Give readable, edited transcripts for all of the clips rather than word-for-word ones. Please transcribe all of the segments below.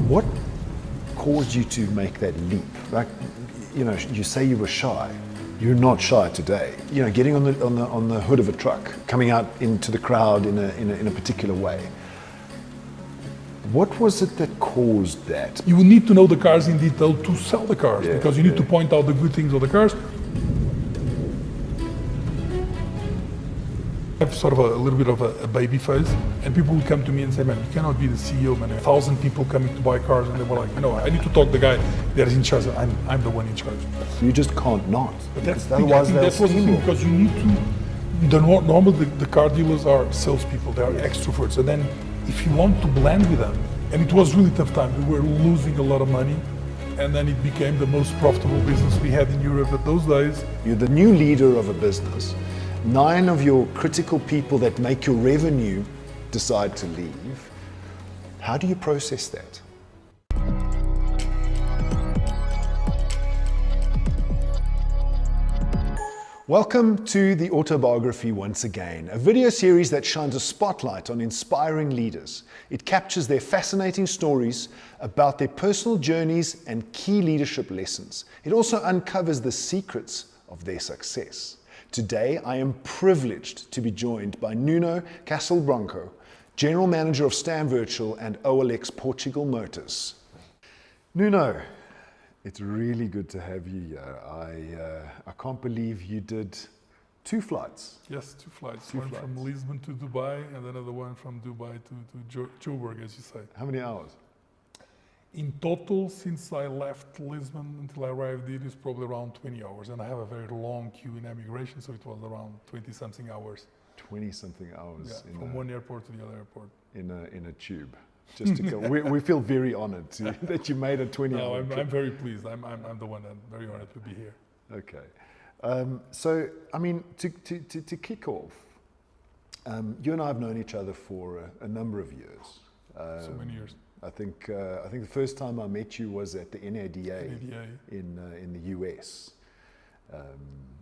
What caused you to make that leap? Like, you know, you say you were shy. You're not shy today. You know, getting on the hood of a truck, coming out into the crowd in a particular way. What was it that caused that? You will need to know the cars in detail to sell the cars, because you need to point out the good things of the cars. I have sort of a little bit of a baby face, and people will come to me and say, man, you cannot be the CEO, man. 1,000 people coming to buy cars, and they were like, no, I need to talk to the guy that is in charge. I'm the one in charge. You just can't not. But that's otherwise that's what the thing, because you need to. Normally the car dealers are salespeople, they are extroverts, and then if you want to blend with them, and it was really tough time. We were losing a lot of money, and then it became the most profitable business we had in Europe at those days. You're the new leader of a business. 9 of your critical people that make your revenue decide to leave. How do you process that? Welcome to the AutoBiography once again, a video series that shines a spotlight on inspiring leaders. It captures their fascinating stories about their personal journeys and key leadership lessons. It also uncovers the secrets of their success. Today, I am privileged to be joined by Nuno Castel-Branco, General Manager of StandVirtual and OLX Portugal Motors. Nuno, it's really good to have you here. I can't believe you did 2 flights. Yes, 2 flights. One from Lisbon to Dubai, and another one from Dubai to Joburg, as you say. How many hours? In total, since I left Lisbon until I arrived here, is probably around 20 hours. And I have a very long queue in immigration, so it was around 20-something hours. 20-something hours. Yeah, from one airport to the other airport. In a tube. Just to go. We feel very honored that you made a 20-hour trip. I'm very pleased. I'm the one that's very honored to be here. Okay. So, I mean, to kick off, you and I have known each other for a number of years. So many years. I think the first time I met you was at the NADA. in the US.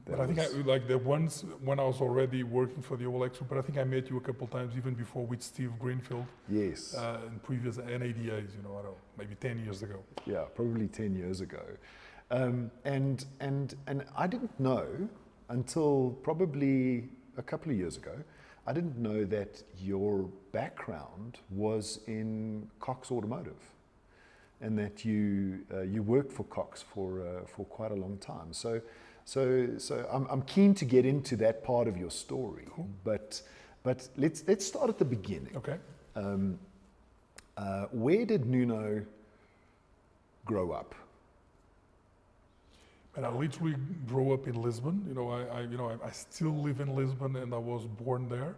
But I think like the ones when I was already working for the OLX Group, but I think I met you a couple of times even before with Steve Greenfield. Yes. In previous NADAs, you know, I don't know, maybe 10 years ago. Yeah, probably 10 years ago. And I didn't know until probably a couple of years ago, I didn't know that your background was in Cox Automotive, and that you worked for Cox for quite a long time. So I'm keen to get into that part of your story. Cool. But let's start at the beginning. Okay. Where did Nuno grow up? And I literally grew up in Lisbon. You know, I still live in Lisbon, and I was born there,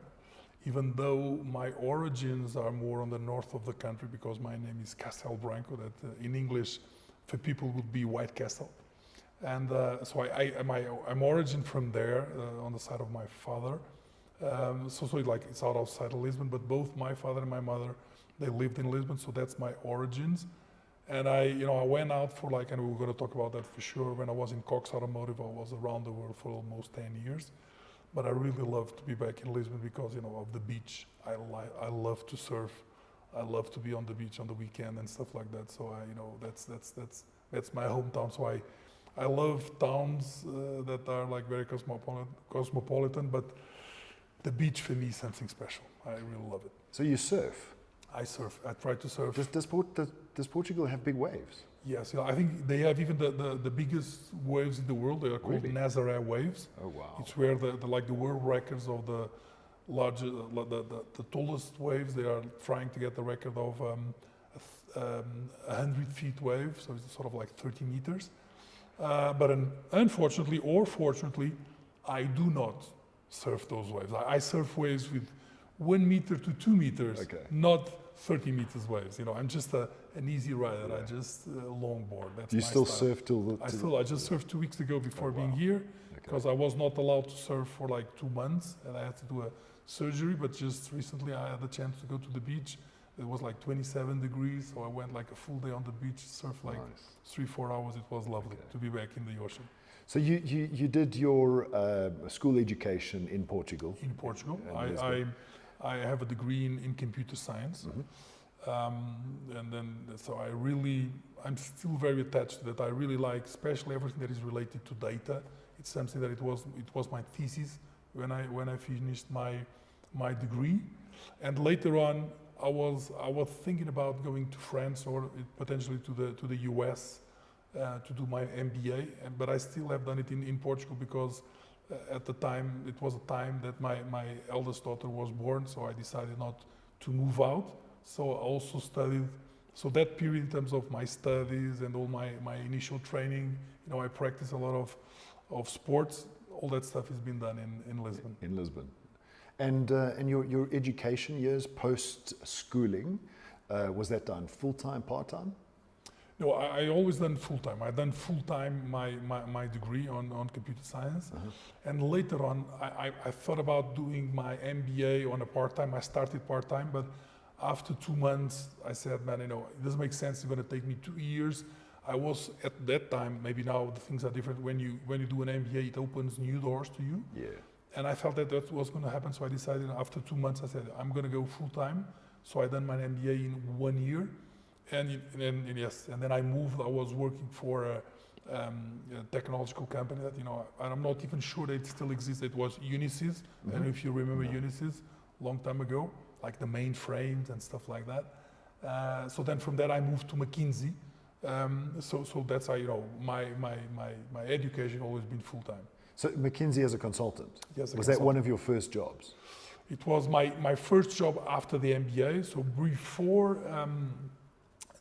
even though my origins are more on the north of the country, because my name is Castel-Branco, that in English for people would be White Castle. And so I'm origin from there on the side of my father. So it's outside of Lisbon, but both my father and my mother, they lived in Lisbon, so that's my origins. And I went out for and we're going to talk about that for sure. When I was in Cox Automotive, I was around the world for almost 10 years. But I really love to be back in Lisbon because, of the beach. I love to surf. I love to be on the beach on the weekend and stuff like that. So that's my hometown. So I love towns that are very cosmopolitan, but the beach for me is something special. I really love it. So you surf? I surf. I try to surf. Does Portugal have big waves? Yes, I think they have even the biggest waves in the world. They are called Nazaré waves. Oh wow! It's where the world records of the largest, the tallest waves. They are trying to get the record of 100 feet wave, so it's sort of like 30 meters. But unfortunately or fortunately, I do not surf those waves. I surf waves with 1 meter to 2 meters, not 30 meters waves. I'm just an easy rider. I just longboard. That's do you my still style. Surf till? I just surfed 2 weeks ago before being here, because I was not allowed to surf for 2 months, and I had to do a surgery. But just recently, I had the chance to go to the beach. It was 27 degrees, so I went a full day on the beach, surfed 3-4 hours. It was lovely to be back in the ocean. So you did your school education in Portugal? In Portugal. I have a degree in computer science. And then, so I'm still very attached to that. I really like, especially everything that is related to data. It's something that it was my thesis when I finished my degree. And later on, I was thinking about going to France or potentially to the US to do my MBA. But I still have done it in Portugal because at the time, it was a time that my eldest daughter was born, so I decided not to move out. So I also studied, so that period in terms of my studies and all my initial training, I practiced a lot of sports. All that stuff has been done in Lisbon. In Lisbon. And your education years post-schooling, was that done full-time, part-time? No, I always done full-time. I done full-time my degree on computer science. And later on, I thought about doing my MBA on a part-time. I started part-time, but after 2 months, I said, man, it doesn't make sense. It's going to take me 2 years. I was at that time, maybe now the things are different. When you do an MBA, it opens new doors to you. Yeah. And I felt that was going to happen. So I decided after 2 months, I said, I'm going to go full-time. So I done my MBA in 1 year. And then I moved. I was working for a technological company that, I'm not even sure that it still exists. It was Unisys. I don't know if you remember Unisys, long time ago, like the mainframes and stuff like that. So then from there I moved to McKinsey. So that's how, my education always been full-time. So McKinsey as a consultant? Yes. Was that one of your first jobs? It was my first job after the MBA. So before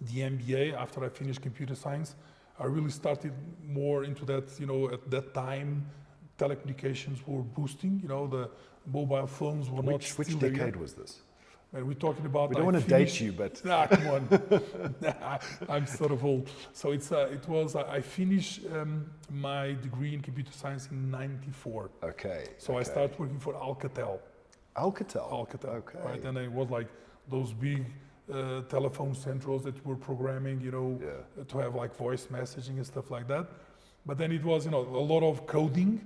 the MBA, after I finished computer science, I really started more into that, at that time, telecommunications were boosting, the mobile phones were not still Which decade was this? And we're talking about... We don't want to date you, but... Nah, come on. I'm sort of old. So I finished my degree in computer science in '94. Okay. So I started working for Alcatel. Alcatel? Okay. Right, and it was like those big telephone centrals that were programming, to have like voice messaging and stuff like that. But then it was, a lot of coding.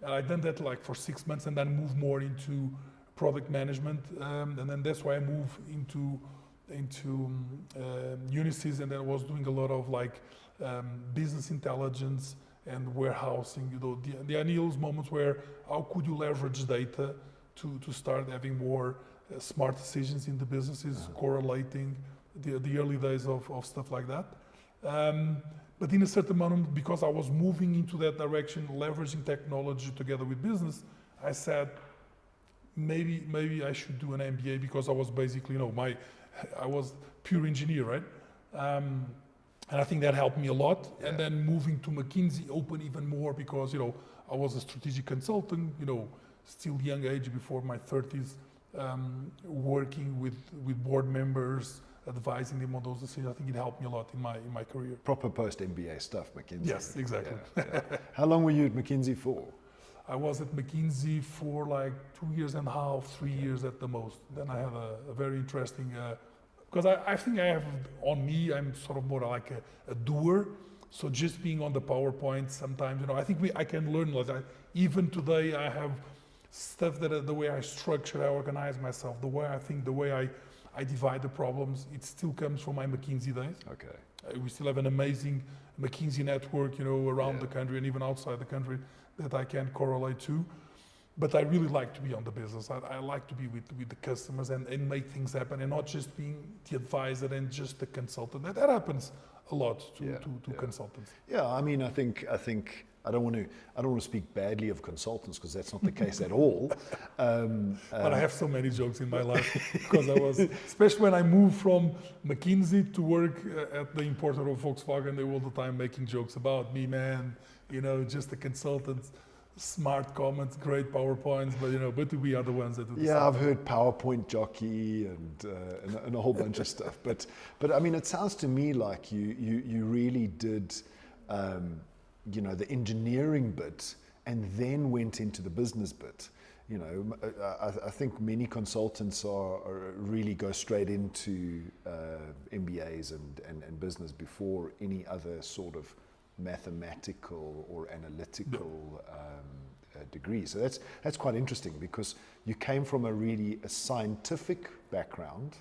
I done that like for 6 months and then moved more into product management, and then that's why I moved into Unisys, and then I was doing a lot of like business intelligence and warehousing. The annual moments where how could you leverage data to start having more smart decisions in the businesses, correlating the early days of stuff like that. But in a certain moment, because I was moving into that direction, leveraging technology together with business, I said, maybe I should do an MBA, because I was basically, I was pure engineer, right? And I think that helped me a lot. Yeah. And then moving to McKinsey opened even more, because, I was a strategic consultant, still young age, before my 30s, working with board members, advising them on those decisions. I think it helped me a lot in my career. Proper post-MBA stuff, McKinsey. Yes, exactly. Yeah. How long were you at McKinsey for? I was at McKinsey for like 2.5 years, 3 years at the most. Then I had a very interesting, because I think I have, on me, I'm sort of more like a doer. So just being on the PowerPoint sometimes, I think I can learn a lot. Even today, I have stuff that the way I structure, I organize myself, the way I think, the way I divide the problems, it still comes from my McKinsey days. Okay. We still have an amazing McKinsey network, around the country and even outside the country that I can correlate to. But I really like to be on the business. I like to be with the customers and make things happen, and not just being the advisor and just the consultant. That happens a lot to consultants. Yeah, I mean, I think I don't want to speak badly of consultants, because that's not the case at all. But I have so many jokes in my life, because I was, especially when I moved from McKinsey to work at the importer of Volkswagen, they were all the time making jokes about me, man. Just the consultants, smart comments, great PowerPoints, but we are the ones that do the Yeah, stuff. I've heard PowerPoint jockey and a whole bunch of stuff. But I mean, it sounds to me like you really did, the engineering bit, and then went into the business bit. I think many consultants really go straight into MBAs and business before any other sort of mathematical or analytical degree. So that's quite interesting, because you came from a scientific background,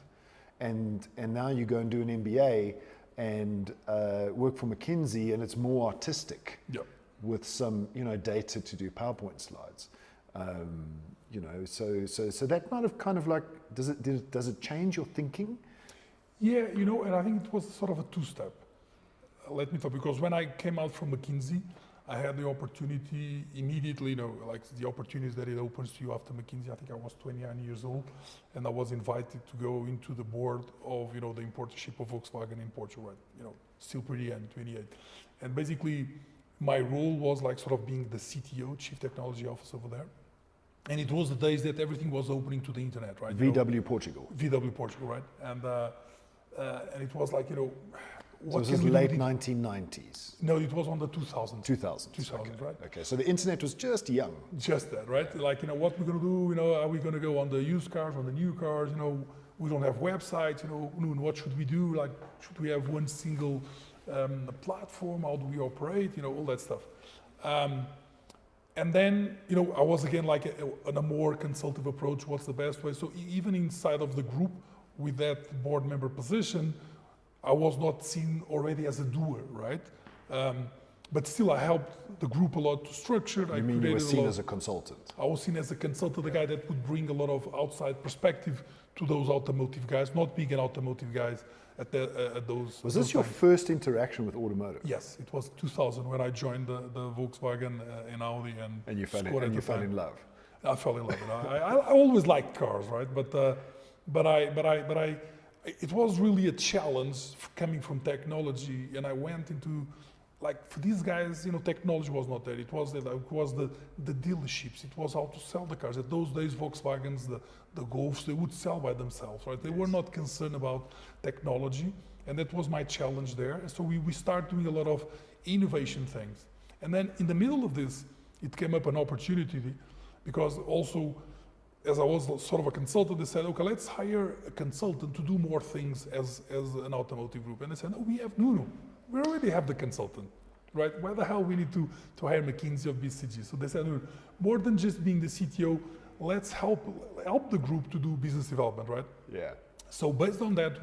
and now you go and do an MBA and work for McKinsey, and it's more artistic. Yep. With some, data to do PowerPoint slides. So that might have kind of like, does it change your thinking? Yeah, and I think it was sort of a two-step. Let me talk, because when I came out from McKinsey, I had the opportunity immediately, like the opportunities that it opens to you after McKinsey. I think I was 29 years old, and I was invited to go into the board of, the importership of Volkswagen in Portugal, right? Still pretty young, 28. And basically, my role was like sort of being the CTO, Chief Technology Officer over there. And it was the days that everything was opening to the internet, right? VW Portugal. VW Portugal, right? And it was like, So this is late 1990s? No, it was on the 2000s. 2000s, okay. Right? Okay, so the internet was just young. Just that, right? Like, what we're going to do, are we going to go on the used cars, on the new cars, we don't have websites, what should we do? Like, should we have one single platform? How do we operate? All that stuff. And then, I was again like on a more consultative approach, what's the best way? So even inside of the group with that board member position, I was not seen already as a doer, right? But still I helped the group a lot to structure. You mean you were seen as a consultant? I was seen as a consultant, the guy that would bring a lot of outside perspective to those automotive guys, not being an automotive guys at those. Was this your first interaction with automotive? Yes, it was 2000 when I joined the Volkswagen and Audi and you fell in love. I fell in love. I always liked cars, right? But it was really a challenge coming from technology, and I went into, like, for these guys, technology was not there. It was the dealerships. It was how to sell the cars. At those days, Volkswagens, the Golfs, they would sell by themselves, right? They were not concerned about technology, and that was my challenge there. And so we started doing a lot of innovation things. And then in the middle of this, it came up an opportunity, because also, as I was sort of a consultant, they said, okay, let's hire a consultant to do more things as an automotive group. And they said, no, we have Nuno. We already have the consultant, right? Why the hell we need to hire McKinsey or BCG? So they said, no, more than just being the CTO, let's help the group to do business development, right? Yeah. So based on that,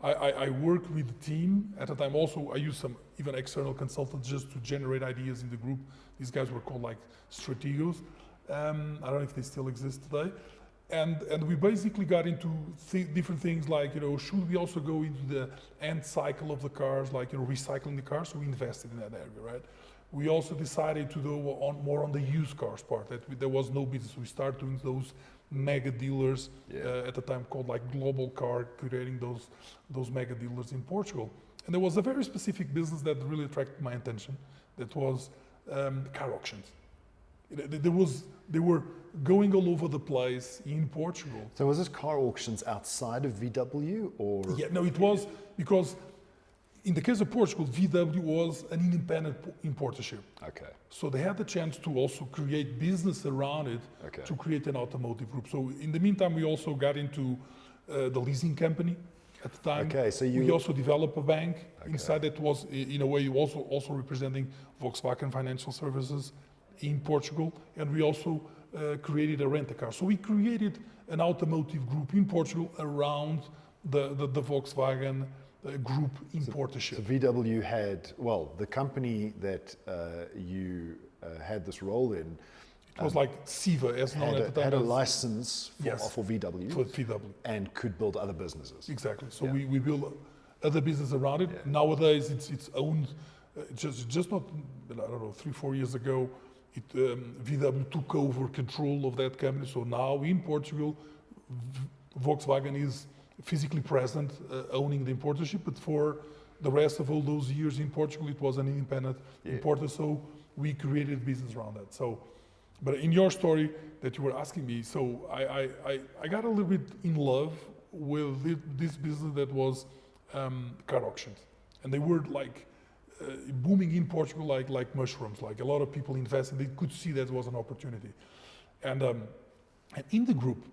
I worked with the team. At the time also, I used some even external consultants just to generate ideas in the group. These guys were called like strategos. I don't know if they still exist today. And we basically got into different things like, should we also go into the end cycle of the cars, like, recycling the cars? So we invested in that area, right? We also decided to go more on the used cars part, there was no business. We started doing those mega dealers at the time called like Global Car, creating those mega dealers in Portugal. And there was a very specific business that really attracted my attention. That was car auctions. They were going all over the place in Portugal. So was this car auctions outside of VW or? Yeah, no, it was because in the case of Portugal, VW was an independent importership. Okay. So they had the chance to also create business around it to create an automotive group. So in the meantime, we also got into the leasing company at the time. Okay, so we also developed a bank inside that was, in a way, also representing Volkswagen Financial Services in Portugal, and we also created a rent-a-car. So we created an automotive group in Portugal around the Volkswagen group importership. So VW had, the company that you had this role in. It was like SIVA, as known at the time. Had a license for VW. For VW. And could build other businesses. Exactly. So we built other business around it. Yeah. Nowadays, it's owned, just not, I don't know, 3-4 years ago, VW took over control of that company. So now in Portugal, Volkswagen is physically present, owning the importership, but for the rest of all those years in Portugal, it was an independent importer. So we created business around that. So, but in your story that you were asking me, so I got a little bit in love with this business that was car auctions, and they were like booming in Portugal like mushrooms. Like a lot of people invested, they could see that was an opportunity. And in the group,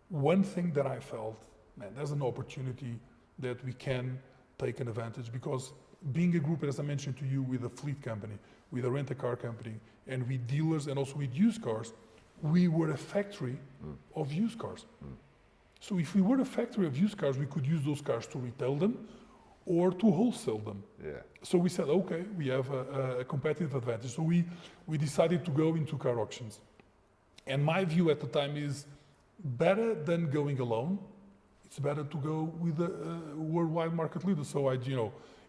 one thing that I felt, man, there's an opportunity that we can take an advantage, because being a group, as I mentioned to you, with a fleet company, with a rent-a-car company, and with dealers and also with used cars, we were a factory of used cars. So if we were a factory of used cars, we could use those cars to retail them or to wholesale them. Yeah. So we said, okay, we have a competitive advantage. So we decided to go into car auctions. And my view at the time is better than going alone. It's better to go with a worldwide market leader. So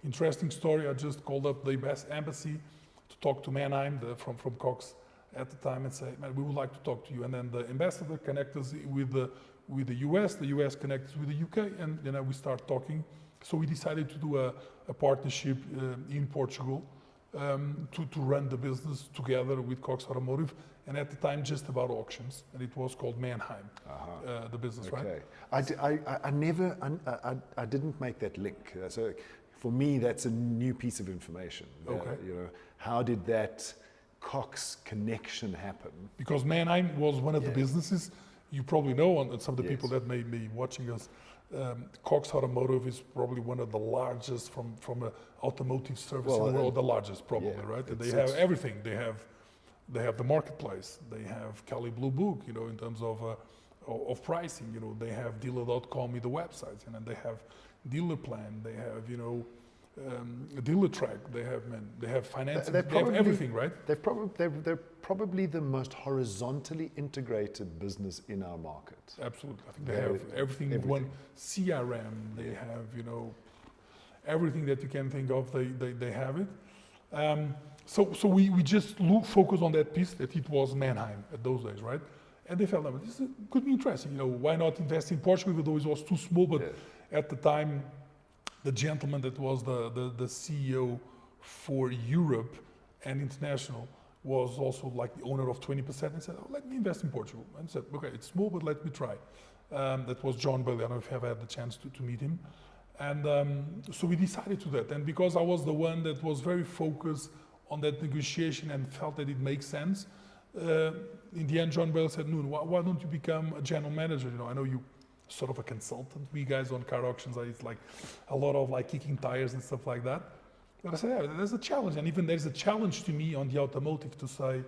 interesting story, I just called up the embassy to talk to Mannheim from Cox at the time and say, man, we would like to talk to you. And then the ambassador connected us with the US connected us with the UK, and we start talking. So we decided to do a partnership in Portugal to run the business together with Cox Automotive, and at the time just about auctions, and it was called Mannheim, the business, Okay. right? I didn't make that link. So for me, that's a new piece of information. Okay. How did that Cox connection happen? Because Mannheim was one of the businesses, you probably know, and some of the Yes. people that may be watching us, Cox Automotive is probably one of the largest from an automotive service in the world, the largest probably, right? And they have everything. They have the marketplace. They have Cali Blue Book, in terms of pricing. They have dealer.com with the websites, and then they have Dealer Plan. They have Dealer Track. They have financing. They have everything, right? They're probably the most horizontally integrated business in our market. Absolutely. I think they have everything. One CRM. They have everything that you can think of. They have it. So we just focus on that piece that it was Mannheim at those days, right? And they felt that this could be interesting. Why not invest in Portugal? Even though it was too small, but at the time, the gentleman that was the CEO for Europe and international was also like the owner of 20% and said, let me invest in Portugal. And said, okay, it's small, but let me try. That was John Bailey. I don't know if you have had the chance to meet him. And so we decided to that. And because I was the one that was very focused on that negotiation and felt that it makes sense, in the end, John Bailey said, Nuno, why don't you become a general manager? I know you sort of a consultant. We guys on car auctions, it's like a lot of like kicking tires and stuff like that. But I said, yeah, there's a challenge. And even there's a challenge to me on the automotive to say,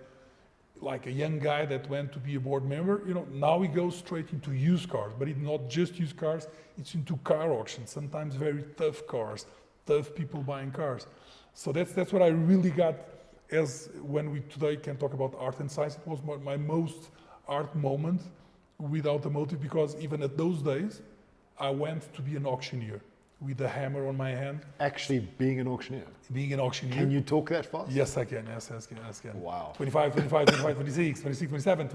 like a young guy that went to be a board member, now he goes straight into used cars, but it's not just used cars, it's into car auctions, sometimes very tough cars, tough people buying cars. So that's what I really got as when we today can talk about art and science. It was my most art moment with automotive, because even at those days, I went to be an auctioneer with a hammer on my hand. Actually being an auctioneer? Being an auctioneer. Can you talk that fast? Yes, I can. Yes, I can. Wow. 25, 26, 27,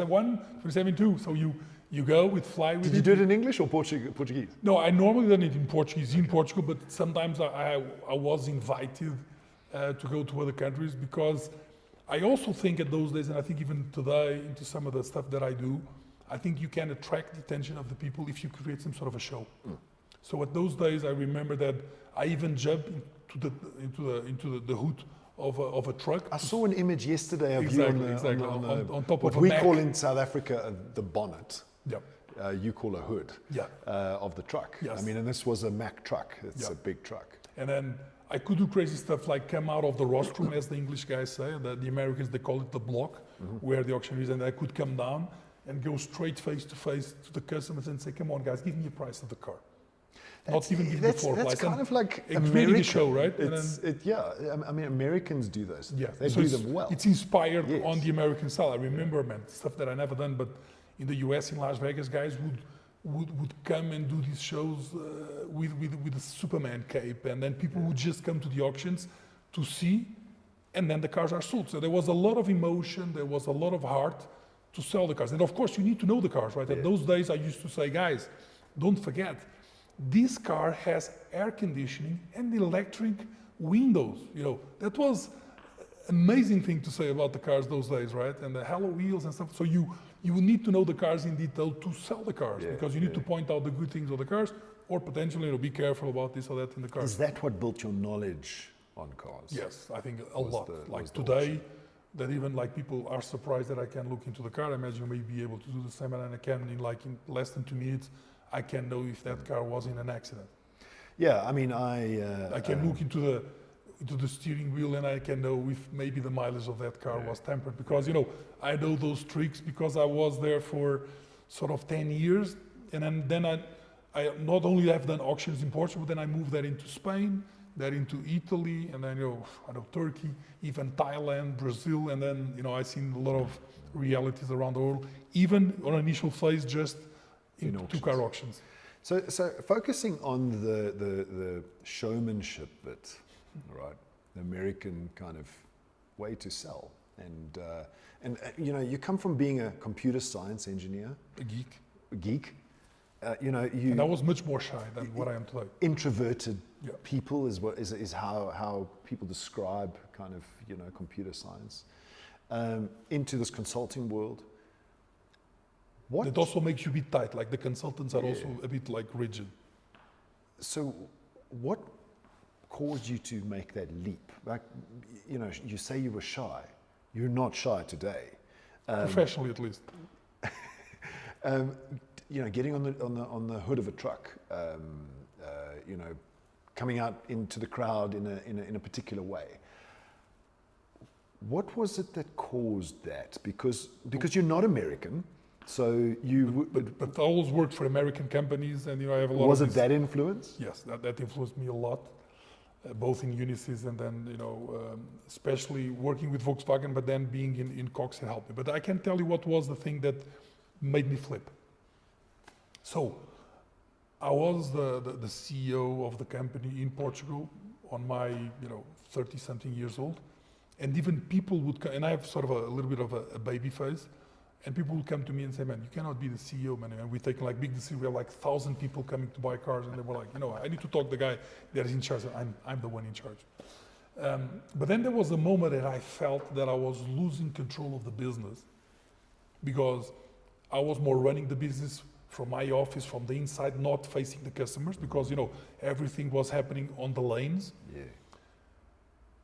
1, 27, 2. So you go with fly with it. Did you do it in English or Portuguese? No, I normally done it in Portuguese, in Portugal, but sometimes I was invited to go to other countries, because I also think at those days, and I think even today, into some of the stuff that I do, I think you can attract the attention of the people if you create some sort of a show. So at those days, I remember that I even jumped into the hood of a truck. I saw an image yesterday of you on top what of a we Mac. call in South Africa the bonnet. Yeah. You call a hood of the truck. Yes. I mean, and this was a Mack truck. It's a big truck. And then I could do crazy stuff like come out of the rostrum, as the English guys say. The Americans, they call it the block, where the auction is. And I could come down and go straight face to face to the customers and say, come on, guys, give me the price of the car. Not even give the floor price. That's kind of like creating a show, right? I mean, Americans do those. Yeah, They do them well. It's inspired on the American style. I remember, man, stuff that I never done, but in the US, in Las Vegas, guys would come and do these shows with a Superman cape, and then people would just come to the auctions to see, and then the cars are sold. So there was a lot of emotion, there was a lot of heart to sell the cars. And of course, you need to know the cars, right? At those days, I used to say, guys, don't forget, this car has air conditioning and electric windows. That was amazing thing to say about the cars those days, right? And the halo wheels and stuff. So you need to know the cars in detail to sell the cars, because you need to point out the good things of the cars, or potentially be careful about this or that in the car. Is that what built your knowledge on cars? Yes, I think a lot. Like today, that even like people are surprised that I can look into the car. I imagine you may be able to do the same, and I can in less than 2 minutes. I can know if that car was in an accident. Yeah, I mean, I can look into the steering wheel, and I can know if maybe the mileage of that car was tempered, because I know those tricks because I was there for sort of 10 years, And then I not only have done auctions in Portugal, but then I moved that into Spain, that into Italy, and then, I know Turkey, even Thailand, Brazil, and then, I've seen a lot of realities around the world, even on initial phase, just in two-car auctions. So focusing on the showmanship bit, right? The American kind of way to sell, and you come from being a computer science engineer, A geek. And I was much more shy than what I am today. Introverted people is how people describe kind of computer science into this consulting world. It also makes you a bit tight. Like the consultants are also a bit like rigid. So, what caused you to make that leap? Like, you say you were shy. You're not shy today. Professionally, at least. Getting on the hood of a truck, coming out into the crowd in a particular way. What was it that caused that? Because you're not American, so you. But I always worked for American companies, and I have a lot. Was it that influence? Yes, that influenced me a lot, both in Unisys and then especially working with Volkswagen, but then being in Cox helped me. But I can tell you what was the thing that made me flip. So, I was the CEO of the company in Portugal on my 30-something years old, and even people would come, and I have sort of a little bit of a baby face, and people would come to me and say, "Man, you cannot be the CEO, man." And we take like big decisions. We have like 1,000 people coming to buy cars, and they were like, I need to talk to the guy that is in charge. I'm the one in charge. But then there was a moment that I felt that I was losing control of the business because I was more running the business from my office, from the inside, not facing the customers, because everything was happening on the lanes. Yeah.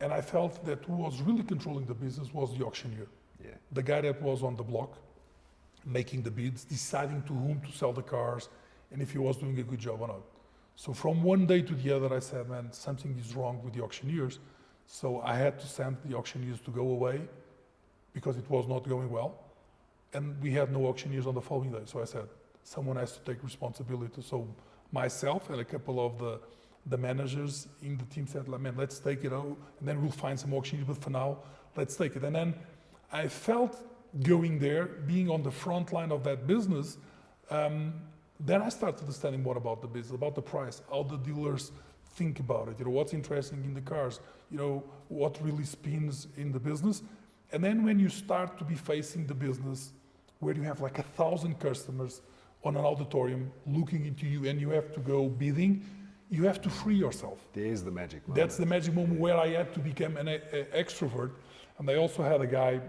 And I felt that who was really controlling the business was the auctioneer. Yeah. The guy that was on the block, making the bids, deciding to whom to sell the cars, and if he was doing a good job or not. So from one day to the other, I said, man, something is wrong with the auctioneers. So I had to send the auctioneers to go away because it was not going well. And we had no auctioneers on the following day. So I said, someone has to take responsibility. So myself and a couple of the managers in the team said, man, let's take it out, and then we'll find some auctioneers, but for now, let's take it. And then I felt going there, being on the front line of that business, then I started understanding more about the business, about the price, how the dealers think about it, what's interesting in the cars, what really spins in the business. And then when you start to be facing the business, where you have like 1,000 customers on an auditorium looking into you and you have to go bidding, you have to free yourself. There's the magic moment. That's the magic moment where I had to become an extrovert. And I also had a guy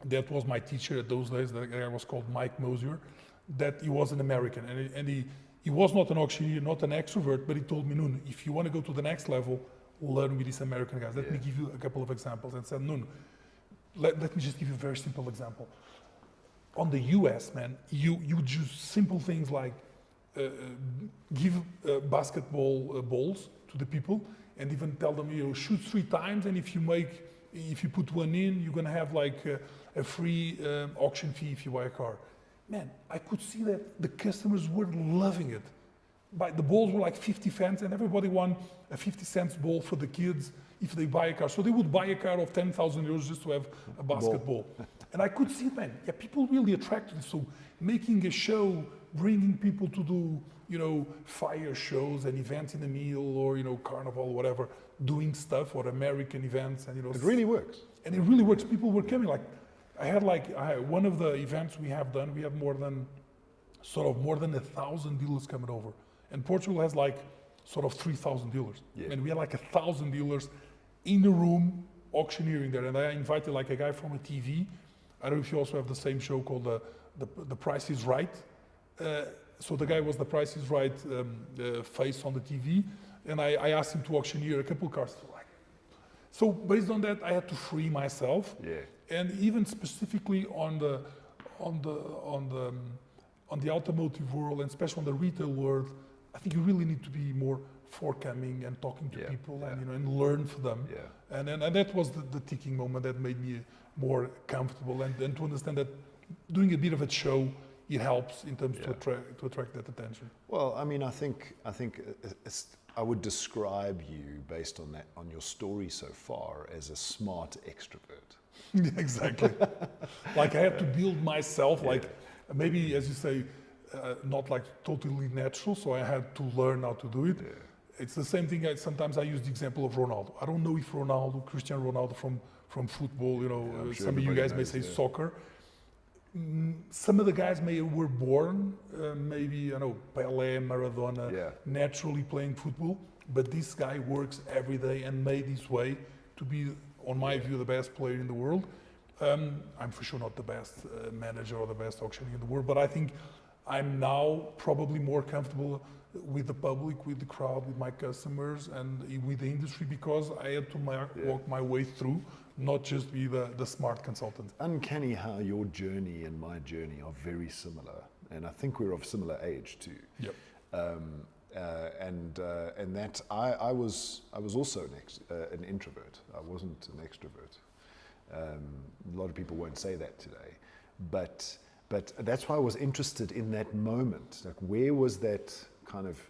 that was my teacher at those days. That guy was called Mike Mosier, that he was an American. And he was not an auctioneer, not an extrovert, but he told me, Nuno, if you want to go to the next level, learn with these American guys. Let me give you a couple of examples. And said, Nuno, let me just give you a very simple example. On the US, man, you do simple things like give basketball balls to the people and even tell them, shoot 3 times, and if you put one in, you're gonna have like a free auction fee if you buy a car. Man, I could see that the customers were loving it. But the balls were like 50 cents, and everybody won a 50 cents ball for the kids if they buy a car. So they would buy a car of 10,000 euros just to have a basketball. And I could see it, man. Yeah, people really attracted it. So making a show, bringing people to do, fire shows and events in the meal or, carnival, whatever, doing stuff or American events. And, it really works. And it really works. People were coming. I had one of the events we have done, we have more than 1,000 dealers coming over. And Portugal has sort of 3,000 dealers. Yeah. And we had 1,000 dealers in the room auctioneering there. And I invited a guy from a TV. I don't know if you also have the same show called The Price is Right. So the guy was The Price is Right face on the TV. And I asked him to auctioneer a couple of cars. So based on that, I had to free myself. Yeah. And even specifically on the automotive world, and especially on the retail world, I think you really need to be more forthcoming and talking to people and learn from them. Yeah. And that was the ticking moment that made me more comfortable and to understand that doing a bit of a show it helps in terms to attract that attention. Well, I mean, I think I would describe you based on that, on your story so far, as a smart extrovert. Yeah, exactly. Like I had to build myself, like maybe as you say, not like totally natural. So I had to learn how to do it. Yeah. It's the same thing. Sometimes I use the example of Ronaldo. I don't know if Cristiano Ronaldo from football, sure some of you guys may say soccer. Some of the guys were born, maybe, Pelé, Maradona, naturally playing football, but this guy works every day and made his way to be, on my view, the best player in the world. I'm for sure not the best manager or the best auctioneer in the world, but I think I'm now probably more comfortable with the public, with the crowd, with my customers, and with the industry, because I had to walk my way through, not just be the smart consultant. Uncanny how your journey and my journey are very similar, and I think we're of similar age too. Yep. And that I was also an introvert. I wasn't an extrovert. A lot of people won't say that today, but that's why I was interested in that moment. Like, where was that kind of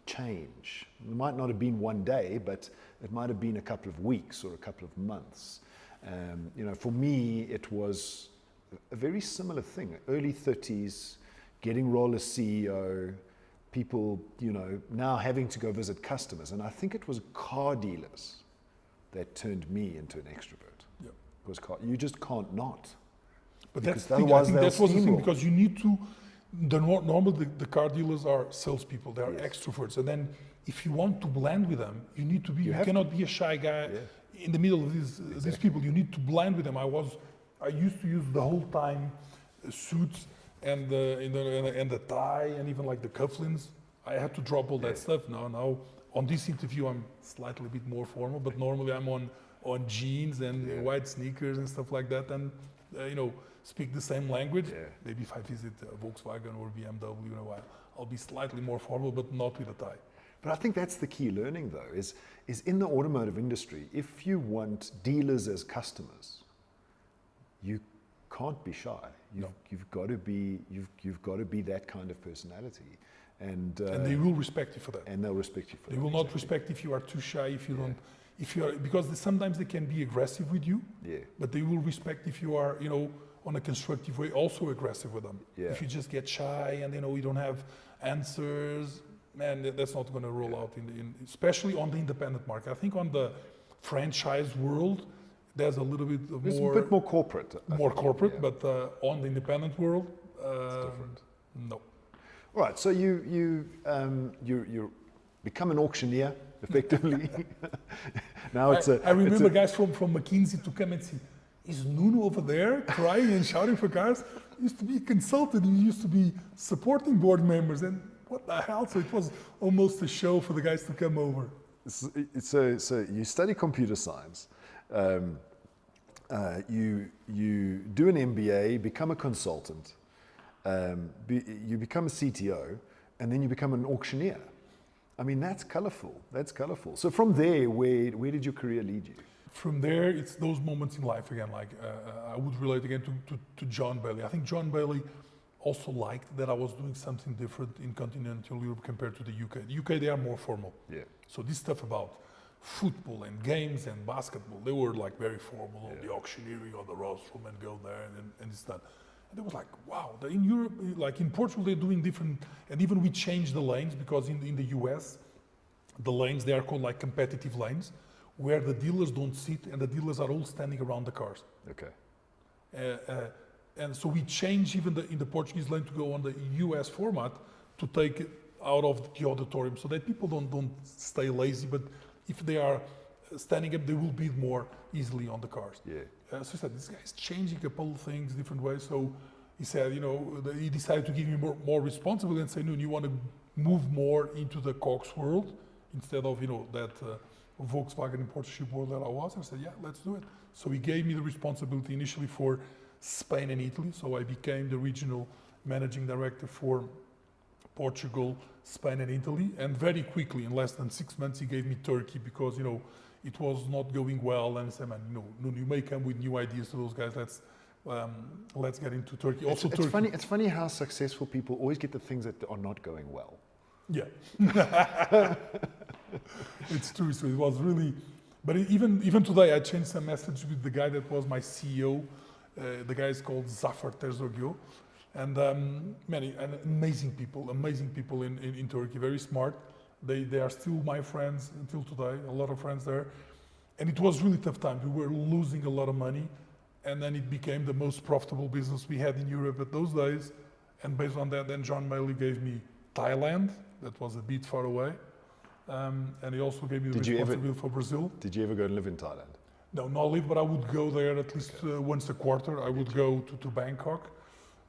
change? It might not have been one day, but it might have been a couple of weeks or a couple of months. For me, it was a very similar thing. Early 30s, getting role as CEO, people, now having to go visit customers. And I think it was car dealers that turned me into an extrovert. Yep. Because you just can't not. But that's the thing. I think that was the thing, because you need to. Normally, the car dealers are salespeople. They are extroverts, and then if you want to blend with them, you need to be. You cannot be a shy guy in the middle of these people. You need to blend with them. I used to use the whole time suits and the tie and even like the cufflinks. I had to drop all that stuff. Now on this interview, I'm slightly a bit more formal, but normally I'm on jeans and white sneakers and stuff like that, and speak the same language. Maybe if I visit Volkswagen or BMW, I'll be slightly more formal, but not with a tie. But I think that's the key learning, though, is in the automotive industry, if you want dealers as customers, you can't be shy. You've got to be that kind of personality, and they will respect you for that. And they'll respect you for that. They will not respect if you are too shy, if you don't. If you are, because sometimes they can be aggressive with you, but they will respect if you are, on a constructive way, also aggressive with them. If you just get shy and you don't have answers, man, that's not going to roll out especially on the independent market. I think on the franchise world, there's a little bit it's more. A bit more corporate. But on the independent world, it's different. No. All right, so you become an auctioneer effectively. Now I remember guys from McKinsey to come and see, is Nuno over there crying and shouting for cars? He used to be a consultant, he used to be supporting board members, and what the hell? So it was almost a show for the guys to come over. So you study computer science, you do an MBA, become a consultant, you become a CTO, and then you become an auctioneer. I mean, that's colorful. So from there, where did your career lead you? From there, it's those moments in life again. Like I would relate again to John Bailey. I think John Bailey also liked that I was doing something different in continental Europe compared to the UK. The UK, they are more formal. So this stuff about football and games and basketball, they were like very formal. The auctioneering or the rostrum and go there and this that. And it was like, wow, in Europe, like in Portugal, they're doing different, and even we changed the lanes, because in the US, the lanes, they are called like competitive lanes, where the dealers don't sit and the dealers are all standing around the cars. Okay. And so we changed even in the Portuguese lane to go on the US format to take it out of the auditorium, so that people don't stay lazy, but if they are standing up, they will bid more easily on the cars. So he said, this guy's changing a couple of things different ways. So he said, he decided to give me more responsibility and say, no, you want to move more into the Cox world instead of, that Volkswagen importership world that I was. I said, yeah, let's do it. So he gave me the responsibility initially for Spain and Italy. So I became the regional managing director for Portugal, Spain and Italy. And very quickly, in less than 6 months, he gave me Turkey, because, it was not going well. And I said, man, no, you may come with new ideas to those guys. Let's get into Turkey. It's Turkey. funny. It's funny how successful people always get the things that are not going well. Yeah. It's true. So it was really, but even today, I changed some message with the guy that was my CEO. The guy is called Zafer Terzoglu, and amazing people in Turkey, very smart. They are still my friends until today. A lot of friends there, and it was really tough time. We were losing a lot of money. And then it became the most profitable business we had in Europe at those days. And based on that, then John Mienie gave me Thailand. That was a bit far away. And he also gave me the responsibility for Brazil. Did you ever go and live in Thailand? No, not live, but I would go there at least once a quarter. I would go to Bangkok.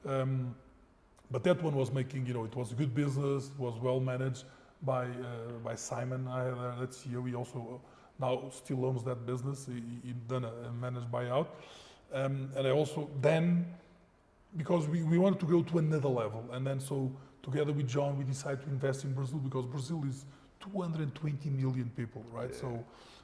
But that one was making, it was a good business. It was well managed by Simon. I had that CEO. He also now still owns that business. He done a managed buyout. And I also then, because we wanted to go to another level, and then so together with John, we decided to invest in Brazil because Brazil is 220 million people, right? Yeah.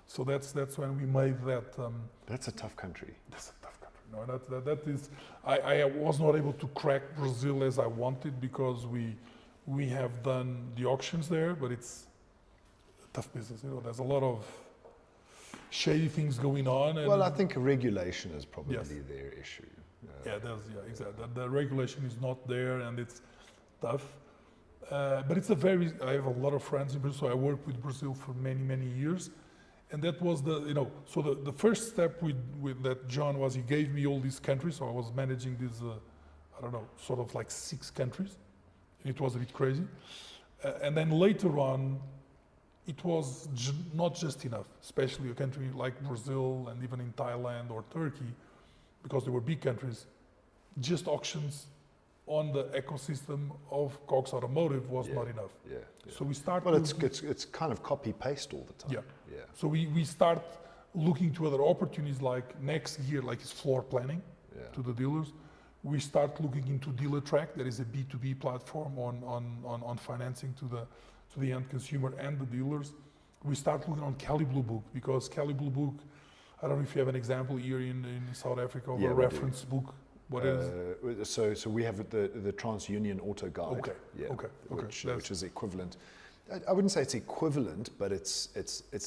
So that's when we made that. That's a tough country. That's a tough country. No, that is. I was not able to crack Brazil as I wanted because we have done the auctions there, but it's a tough business. There's a lot of shady things going on. And well, I think regulation is probably their issue. Exactly. The regulation is not there, and it's tough. But it's I have a lot of friends in Brazil, so I worked with Brazil for many years. And that was so the first step with that John was he gave me all these countries, so I was managing these, sort of like 6 countries. And it was a bit crazy. And then later on, it was not just enough, especially a country like Brazil and even in Thailand or Turkey, because they were big countries. Just auctions on the ecosystem of Cox Automotive was not enough. Yeah. So we started. Well, it's kind of copy paste all the time. Yeah. So we start looking to other opportunities like next year, like it's floor planning to the dealers. We start looking into DealerTrack. That is a B2B platform on financing to the end consumer and the dealers. We start looking on Cali Blue Book because Cali Blue Book, I don't know if you have an example here in South Africa of a reference book. What is? So we have the TransUnion Auto Guide. Which is equivalent. I wouldn't say it's equivalent, but it's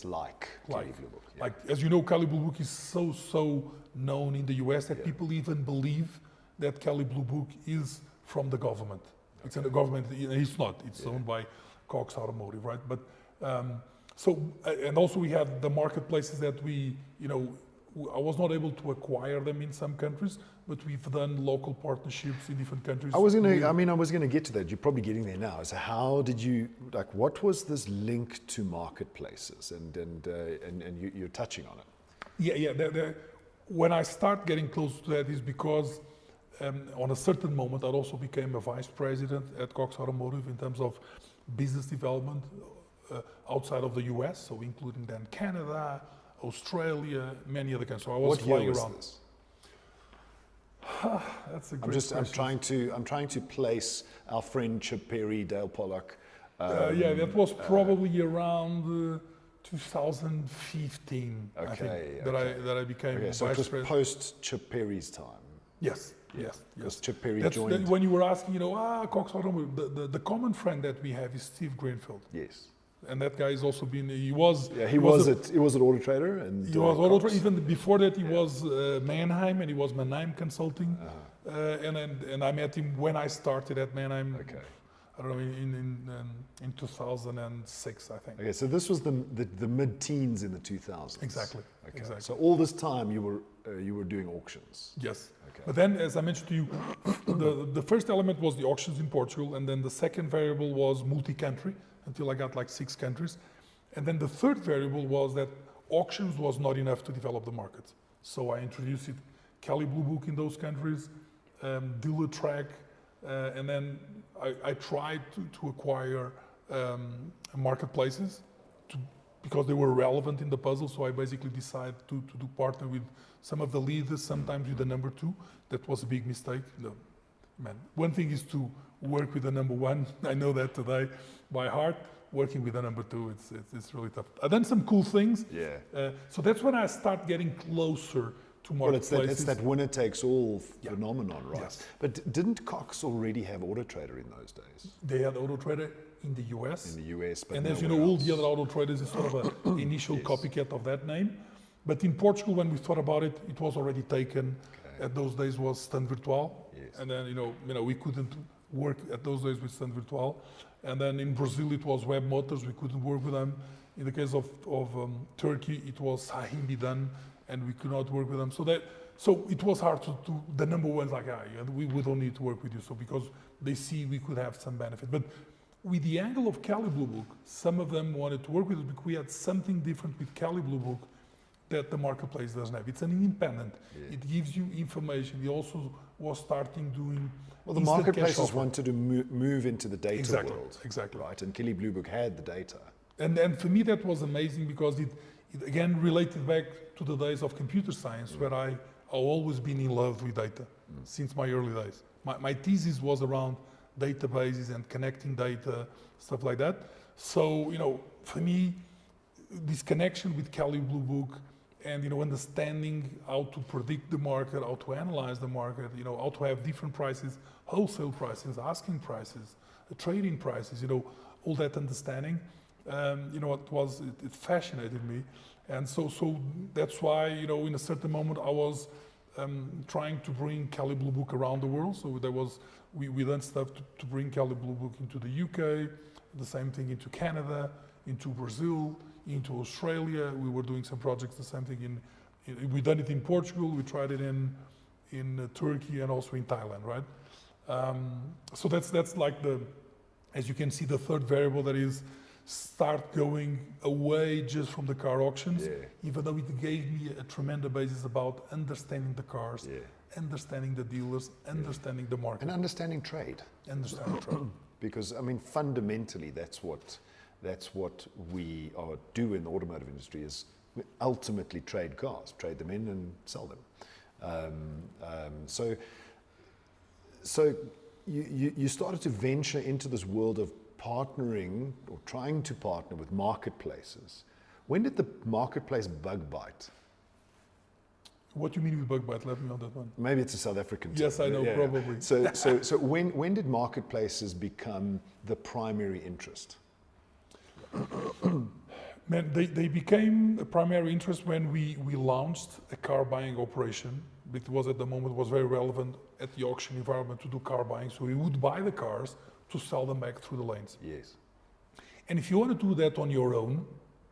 like Cali Blue Book. Like as you know, Cali Blue Book is so known in the US that people even believe that Cali Blue Book is from the government. It's in the government. It's not. It's owned by Cox Automotive, right? But and also we have the marketplaces that I was not able to acquire them in some countries, but we've done local partnerships in different countries. I was going to get to that. You're probably getting there now. So how did you, what was this link to marketplaces? And you're touching on it. When I start getting close to that is because on a certain moment, I also became a vice president at Cox Automotive in terms of business development outside of the US, so including then Canada, Australia, many other countries. So I was flying around. This? That's a great question. I'm trying to place our friend Chip Perry, Dale Pollock. That was probably around 2015. I think that I became vice so it was president. post Chip Perry's time. Yes. Because Chip Perry joined. That's when you were asking, Cox Automotive, the common friend that we have is Steve Greenfield. Yes. And that guy has also been, he was at AutoTrader. And he was AutoTrader. Even before that, he was Mannheim, and he was Mannheim Consulting. And I met him when I started at Mannheim. Okay. I don't know, in 2006, I think. Okay, so this was the mid-teens in the 2000s. Exactly. Okay. Exactly. So all this time you were doing auctions. Yes. Okay. But then, as I mentioned to you, the first element was the auctions in Portugal, and then the second variable was multi-country until I got like 6 countries, and then the third variable was that auctions was not enough to develop the market. So I introduced Cali Blue Book in those countries, DealerTrack, and then I tried to acquire marketplaces because they were relevant in the puzzle. So I basically decided to partner with some of the leaders, sometimes with the number 2. That was a big mistake. No, man. One thing is to work with the number 1. I know that today by heart. Working with the number 2, it's really tough. I've done some cool things. So that's when I start getting closer to Well, it's marketplaces. that winner-takes-all phenomenon, right? Yes. But didn't Cox already have AutoTrader in those days? They had AutoTrader in the US. In the US, but and as you nowhere know, all else. the other auto traders is sort of an initial copycat of that name. But in Portugal, when we thought about it, it was already taken. Okay. At those days was StandVirtual. Yes. And then, we couldn't work at those days with StandVirtual. And then in Brazil, it was Web Motors. We couldn't work with them. In the case of Turkey, it was Sahim Bidan, and we could not work with them. So it was hard to the number one's like, we don't need to work with you. So because they see we could have some benefit. But with the angle of Cali Blue Book, some of them wanted to work with us because we had something different with Cali Blue Book that the marketplace doesn't have. It's an independent. Yeah. It gives you information. We also was starting doing. Well, the marketplaces wanted to move into the data world. Exactly. Right, and Cali Blue Book had the data. And for me, that was amazing because it again related back to the days of computer science where I've always been in love with data since my early days. My thesis was around databases and connecting data, stuff like that. So, for me, this connection with Cali Blue Book and, understanding how to predict the market, how to analyze the market, how to have different prices, wholesale prices, asking prices, trading prices, all that understanding, it fascinated me. And so that's why, in a certain moment I was trying to bring Cali Blue Book around the world. So we done stuff to bring Cali Blue Book into the UK, the same thing into Canada, into Brazil, into Australia. We were doing some projects, the same thing we done it in Portugal, we tried it in Turkey and also in Thailand, right? So that's like as you can see, the third variable that is start going away just from the car auctions, even though it gave me a tremendous basis about understanding the cars, understanding the dealers, understanding the market. And understanding trade. Understanding trade. Because, fundamentally, that's what we do in the automotive industry is we ultimately trade cars, trade them in and sell them. So you started to venture into this world of partnering or trying to partner with marketplaces. When did the marketplace bug bite? What do you mean with bug bite? Let me know that one. Maybe it's a South African term. Yes, I know, probably. So when did marketplaces become the primary interest? Man, they became a primary interest when we launched a car buying operation. It was at the moment was very relevant at the auction environment to do car buying. So we would buy the cars to sell them back through the lanes. Yes. And if you want to do that on your own,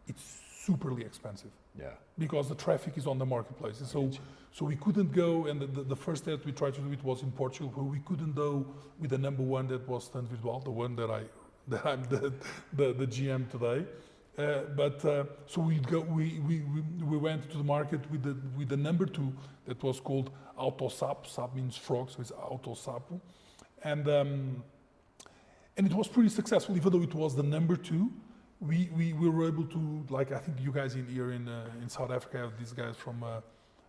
it's superly expensive. Yeah. Because the traffic is on the marketplaces. So we couldn't go, and the first that we tried to do it was in Portugal, where we couldn't go with the number one that was StandVirtual, the one that I'm the GM today. So we went to the market with the number two that was called AutoSapo. Sap means frog, so it's AutoSapo, and it was pretty successful, even though it was the number two. We were able to, like I think you guys here in South Africa have these guys from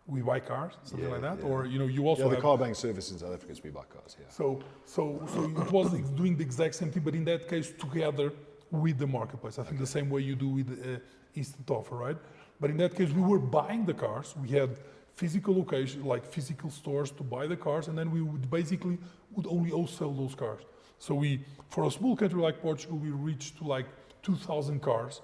We Buy Cars, something like that, or you also the have car buying service in South Africa is We Buy Cars. Yeah. So it was doing the exact same thing, but in that case together with the marketplace. I think the same way you do with instant offer, right? But in that case, we were buying the cars. We had physical locations, like physical stores to buy the cars, and then we would only wholesale those cars. So for a small country like Portugal, we reached to like 2,000 cars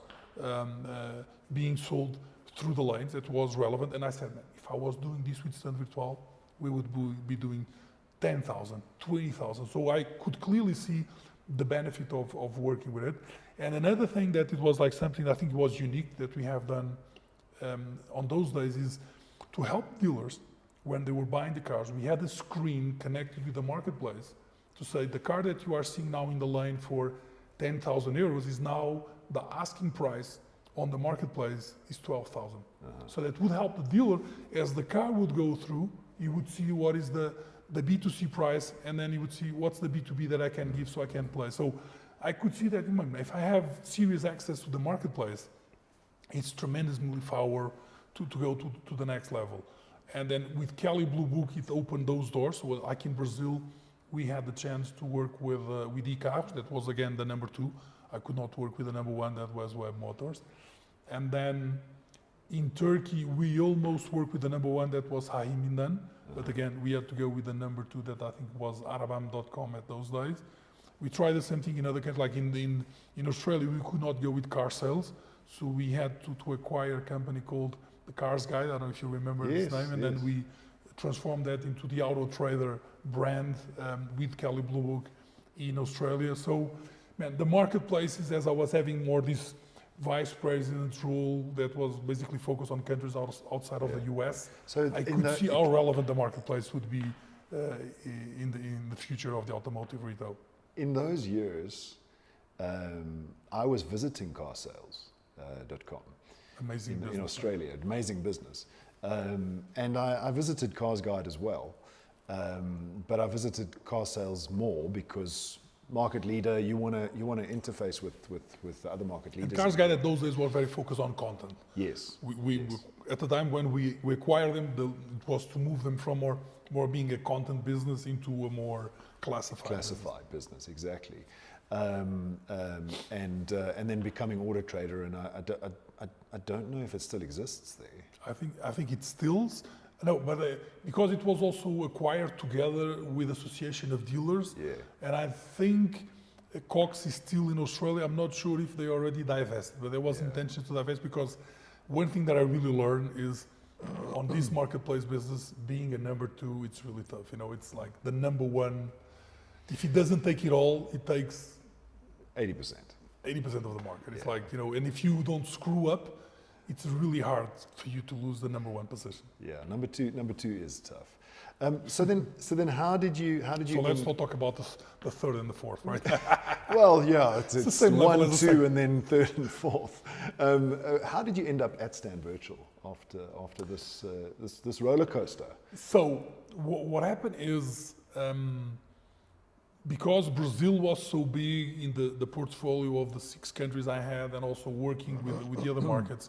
being sold through the lanes. That was relevant. And I said, man, if I was doing this with StandVirtual, we would be doing 10,000, 20,000. So I could clearly see the benefit of working with it. And another thing that it was like something I think was unique that we have done on those days is to help dealers when they were buying the cars. We had a screen connected with the marketplace to say the car that you are seeing now in the lane for 10,000 euros is now the asking price on the marketplace is 12,000. So that would help the dealer as the car would go through. You would see what is the B2C price, and then you would see what's the B2B that I can give so I can play. So I could see that if I have serious access to the marketplace, it's tremendous power to go to the next level. And then with Cali Blue Book, it opened those doors. So like in Brazil, we had the chance to work with e-cars. That was again the number two. I could not work with the number one, that was Web Motors. And then In Turkey, we almost worked with the number one, that was Haim Indan. But again, we had to go with the number two, that I think was Arabam.com at those days. We tried the same thing in other countries, like in Australia, we could not go with car sales. So we had to acquire a company called the Cars Guide. I don't know if you remember this name. And then we transformed that into the AutoTrader brand with Kelly Blue Book in Australia. So, man, the marketplaces, as I was having more this vice president role that was basically focused on countries outside of the US, so I could see how relevant the marketplace would be in the future of the automotive retail. In those years, I was visiting carsales.com in Australia, amazing business. And I visited Cars Guide as well, but I visited Car Sales more because market leader, you want to interface with the other market leaders. And Cars Guide at those days were very focused on content. Yes. We at the time when we acquired them, it was to move them from more being a content business into a more classified business. Exactly. And then becoming AutoTrader, and I don't know if it still exists there. I think it still. No, but because it was also acquired together with Association of Dealers, and I think Cox is still in Australia. I'm not sure if they already divested, but there was intention to divest, because one thing that I really learned is on this marketplace business, being a number two, it's really tough. You know, it's like the number one. If it doesn't take it all, it takes 80%. 80% of the market. It's like, you know, and if you don't screw up, it's really hard for you to lose the number one position. Yeah, number two is tough. So then how did you? So let's not talk about the third and the fourth, right? Well, yeah, it's the same 1, 2, and then third and fourth. How did you end up at StandVirtual after this roller coaster? So what happened is, because Brazil was so big in the portfolio of the 6 countries I had, and also working with the other markets,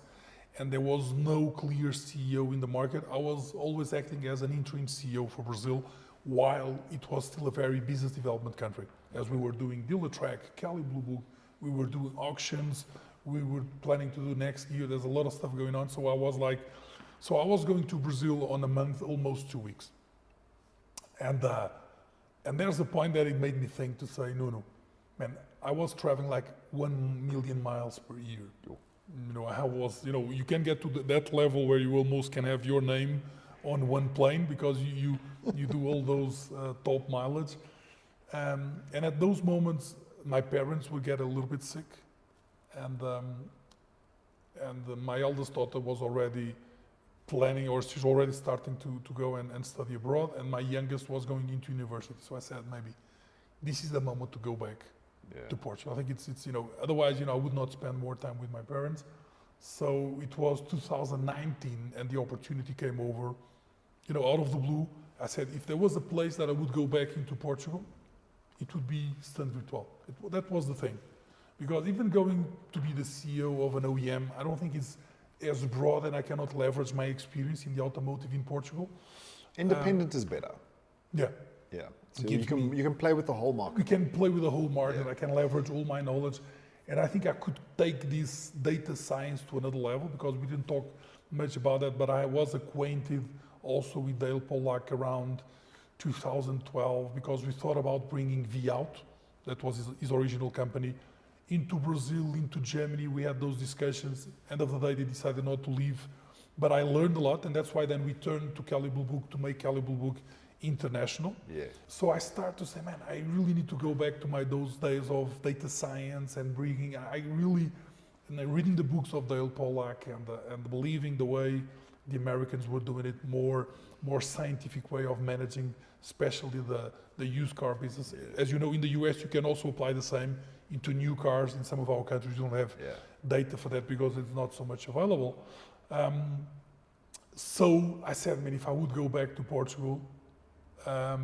and there was no clear CEO in the market, I was always acting as an interim CEO for Brazil, while it was still a very business development country. As we were doing Dealer Track, Kelly Blue Book, we were doing auctions, we were planning to do next year. There's a lot of stuff going on. So I was going to Brazil on a month, almost 2 weeks. And there's a point that it made me think to say, Nuno, man, I was traveling like 1 million miles per year. You know, I was, you know, you can get to that level where you almost can have your name on one plane, because you do all those top mileage. And at those moments, my parents would get a little bit sick. And my eldest daughter was already planning, or she's already starting to go and study abroad, and my youngest was going into university. So I said, maybe this is the moment to go back to Portugal. I think it's you know, otherwise, you know, I would not spend more time with my parents. So it was 2019, and the opportunity came over, you know, out of the blue. I said, if there was a place that I would go back into Portugal, it would be StandVirtual. That was the thing. Because even going to be the CEO of an OEM, I don't think it's as broad, and I cannot leverage my experience in the automotive in Portugal. Independent is better. Yeah. Yeah. So you can play with the whole market. We can play with the whole market. I can leverage all my knowledge. And I think I could take this data science to another level, because we didn't talk much about that, but I was acquainted also with Dale Pollack around 2012, because we thought about bringing V out, that was his original company, into Brazil, into Germany. We had those discussions. End of the day, they decided not to leave. But I learned a lot, and that's why then we turned to Kelly Blue Book to make Kelly Blue Book international. Yeah. So I start to say, man, I really need to go back to those days of data science and bringing. Reading the books of Dale Pollack and believing the way the Americans were doing it, more scientific way of managing, especially the used car business. As you know, in the US, you can also apply the same into new cars. In some of our countries, you don't have data for that because it's not so much available. So I said, man, if I would go back to Portugal, I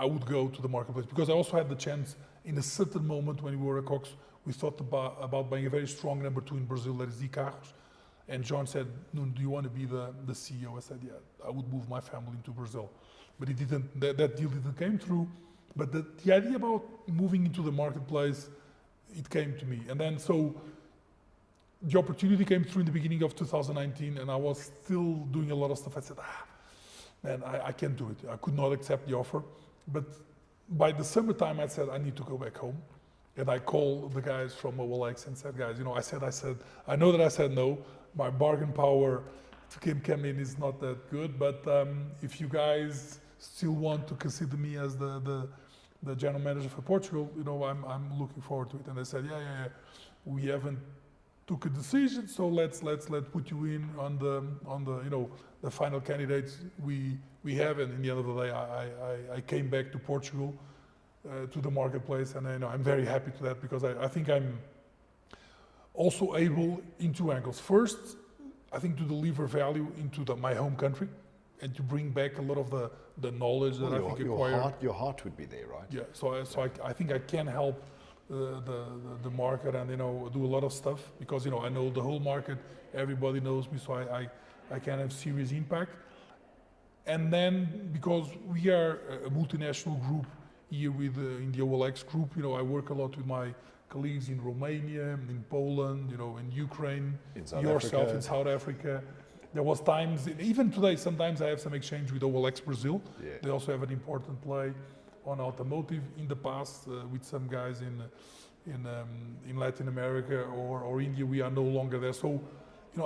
would go to the marketplace, because I also had the chance in a certain moment when we were at Cox, we thought about buying a very strong number 2 in Brazil, that is e-carros. And John said, Nuno, do you want to be the CEO? I said, yeah, I would move my family into Brazil. But it didn't, that deal didn't came through. But the idea about moving into the marketplace, it came to me. And then so the opportunity came through in the beginning of 2019, and I was still doing a lot of stuff. I said, man, I can't do it. I could not accept the offer. But by the summertime, I said, I need to go back home. And I called the guys from OLX and said, guys, I know that I said no. My bargain power to come in is not that good, but if you guys still want to consider me as the general manager for Portugal, I'm looking forward to it. And they said, yeah. We haven't took a decision, so let's put you in on the final candidates we have. And in the end of the day, I came back to Portugal, to the marketplace, and I'm very happy to that, because I think I'm also able in two angles. First, I think to deliver value into my home country and to bring back a lot of the knowledge that I think acquired. Your heart would be there, right? Yeah, so I think I can help the market and do a lot of stuff, because I know the whole market, everybody knows me, so I can have serious impact. And then because we are a multinational group here in the OLX group, I work a lot with my colleagues in Romania, in Poland, in Ukraine, in South Africa. There was times, even today, sometimes I have some exchange with OLX Brazil. Yeah. They also have an important play on automotive. In the past, with some guys in Latin America or India, we are no longer there. So,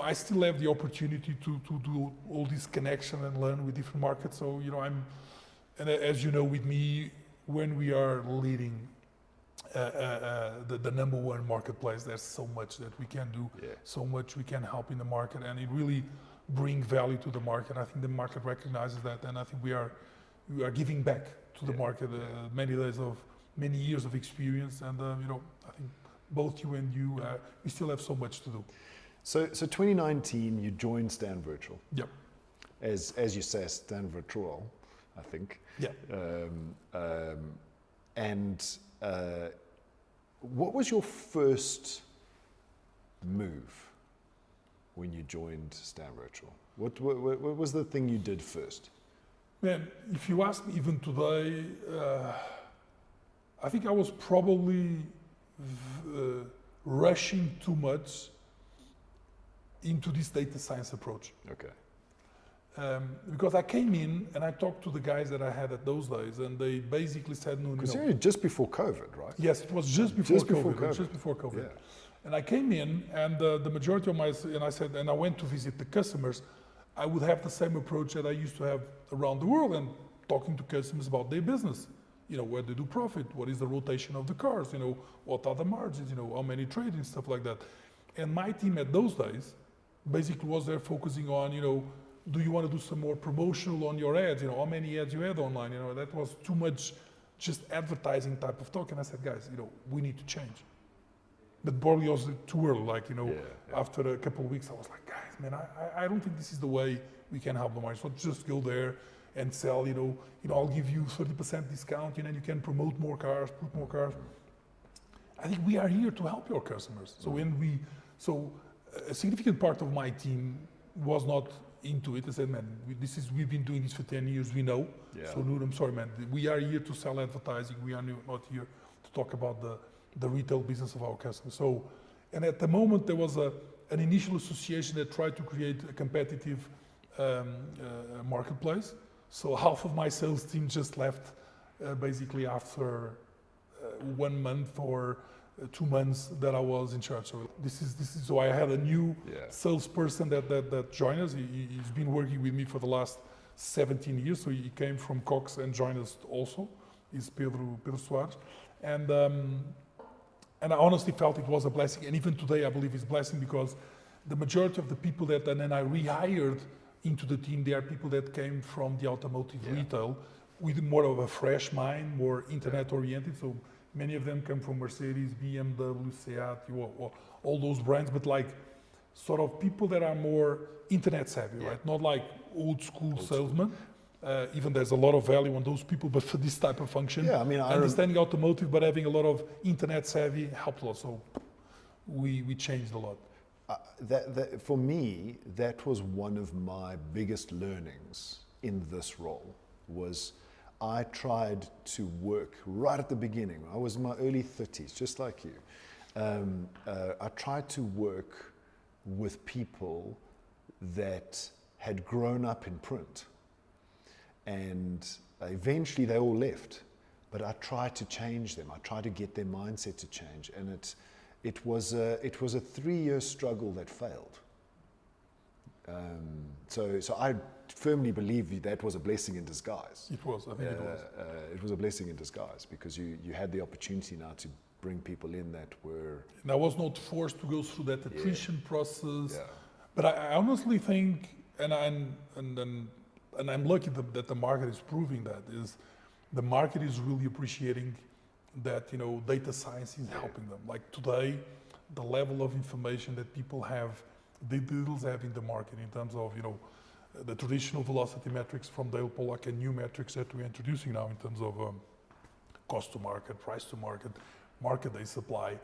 I still have the opportunity to do all this connection and learn with different markets. So, and as you know, with me, when we are leading the number one marketplace, there's so much that we can do, so much we can help in the market, and it really bring value to the market. I think the market recognizes that, and I think we are giving back to the market many years of experience, and I think both you and we still have so much to do. So 2019, you joined StandVirtual. Yep. As you say, StandVirtual, I think. Yeah. What was your first move when you joined StandVirtual? What was the thing you did first? Man, if you ask me even today, I think I was probably rushing too much into this data science approach. Okay. Because I came in and I talked to the guys that I had at those days, and they basically said, no. Because you're just before COVID, right? Yes, it was just before COVID. Yeah. And I came in, and the majority of and I went to visit the customers. I would have the same approach that I used to have around the world, and talking to customers about their business. Where they do profit, what is the rotation of the cars, what are the margins, how many trading, stuff like that. And my team at those days basically was there focusing on, do you want to do some more promotional on your ads? How many ads you had online? That was too much just advertising type of talk. And I said, guys, we need to change. But probably was too early, after a couple of weeks, I was like, guys, man, I don't think this is the way we can help the market. So just go there and sell, I'll give you 30% discount, and you can promote more cars, put more cars. I think we are here to help your customers. So a significant part of my team was not into it. I said, man, we've been doing this for 10 years, we know. Yeah. So Nuno, I'm sorry, man, we are here to sell advertising. We are not here to talk about the retail business of our customers. So, and at the moment there was an initial association that tried to create a competitive marketplace. So half of my sales team just left basically after 1 month or 2 months that I was in charge. So this is so I had a new salesperson that joined us. He's been working with me for the last 17 years. So he came from Cox and joined us also. He's Pedro Soares. And I honestly felt it was a blessing. And even today I believe it's a blessing, because the majority of the people that and then I rehired into the team, they are people that came from the automotive retail with more of a fresh mind, more internet oriented. So many of them come from Mercedes, BMW, Seat, all those brands, but sort of people that are more internet savvy, right? Not like old school salesmen. Even there's a lot of value on those people, but for this type of function, understanding automotive, but having a lot of internet savvy helped a lot. So we changed a lot. For me, that was one of my biggest learnings in this role. Was I tried to work right at the beginning. I was in my early 30s, just like you. I tried to work with people that had grown up in print. And eventually they all left. But I tried to change them. I tried to get their mindset to change. And it was a 3-year struggle that failed. So I firmly believe that was a blessing in disguise. It was, I think it was. It was a blessing in disguise because you had the opportunity now to bring people in that were... And I was not forced to go through that attrition process. Yeah. But I honestly think, and I'm lucky that the market is proving that, is the market is really appreciating that, you know, data science is helping them. Like today, the level of information that people have, they deals have in the market in terms of, you know, the traditional velocity metrics from Dale Pollack and new metrics that we're introducing now in terms of cost to market, price to market, market day supply.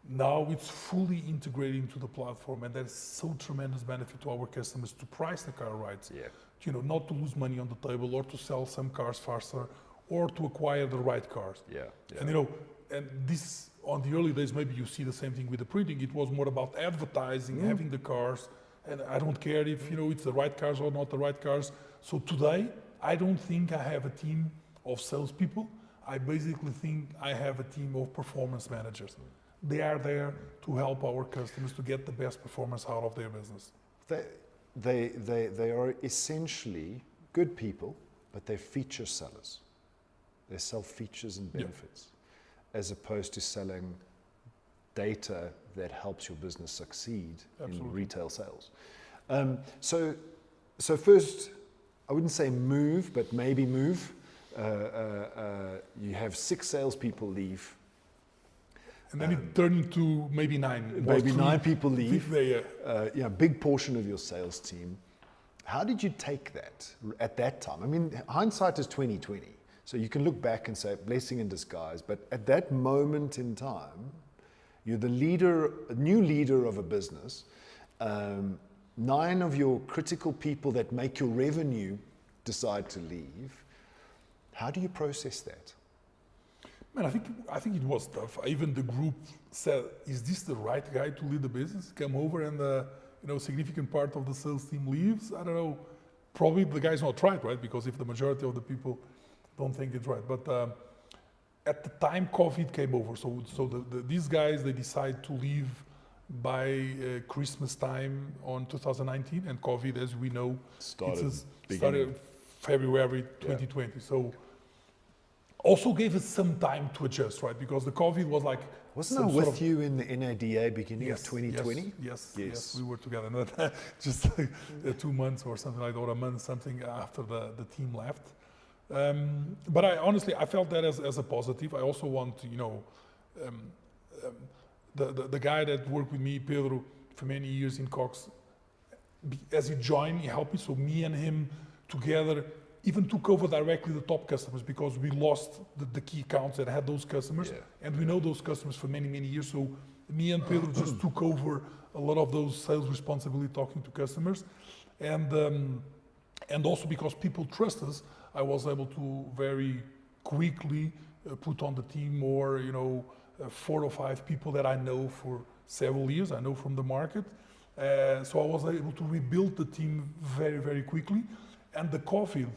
Now it's fully integrated into the platform, and there's so tremendous benefit to our customers to price the car right. Yeah. You know, not to lose money on the table or to sell some cars faster or to acquire the right cars. Yeah. And you know, and this, on the early days, maybe you see the same thing with the printing. It was more about advertising, having the cars, and I don't care if, you know, it's the right cars or not the right cars. So today, I don't think I have a team of salespeople. I basically think I have a team of performance managers. They are there to help our customers to get the best performance out of their business. They are essentially good people, but they're feature sellers. They sell features and benefits, as opposed to selling data that helps your business succeed in retail sales. So first, I wouldn't say move, but maybe move. You have 6 salespeople leave. And then it turned into maybe 9. Maybe 9 people leave. Yeah, big portion of your sales team. How did you take that at that time? I mean, hindsight is 20/20. So you can look back and say blessing in disguise. But at that moment in time, you're the leader, a new leader of a business. 9 of your critical people that make your revenue decide to leave. How do you process that? Man, I think it was tough. Even the group said, "Is this the right guy to lead the business? Come over and you know, significant part of the sales team leaves." I don't know. Probably the guy's not right? Because if the majority of the people don't think it's right. But at the time, COVID came over. So these guys, they decide to leave by Christmas time on 2019, and COVID, as we know, started February 2020. So also gave us some time to adjust, right? Because the COVID was like... Wasn't I with you in the NADA beginning of 2020? Yes, we were together. Just 2 months or something like that, or a month, something after the team left. But I felt that as a positive. I also want to, you know, the guy that worked with me, Pedro, for many years in Cox, as he joined, he helped me. So me and him together even took over directly the top customers, because we lost the key accounts that had those customers, and we know those customers for many years. So me and Pedro just took over a lot of those sales responsibility, talking to customers, and also because people trust us, I was able to very quickly put on the team more, you know, 4 or 5 people that I know for several years. I know from the market, so I was able to rebuild the team very quickly, and the COVID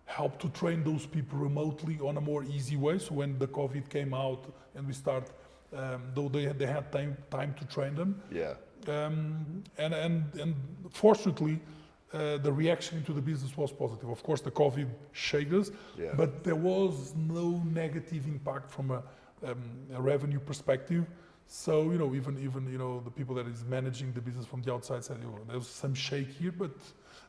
helped to train those people remotely on a more easy way. So when the COVID came out and we start, though they had time to train them. Yeah. And fortunately, the reaction to the business was positive. Of course, the COVID shook us, but there was no negative impact from a revenue perspective. So, you know, even you know, the people that is managing the business from the outside said, you know, there's some shake here, but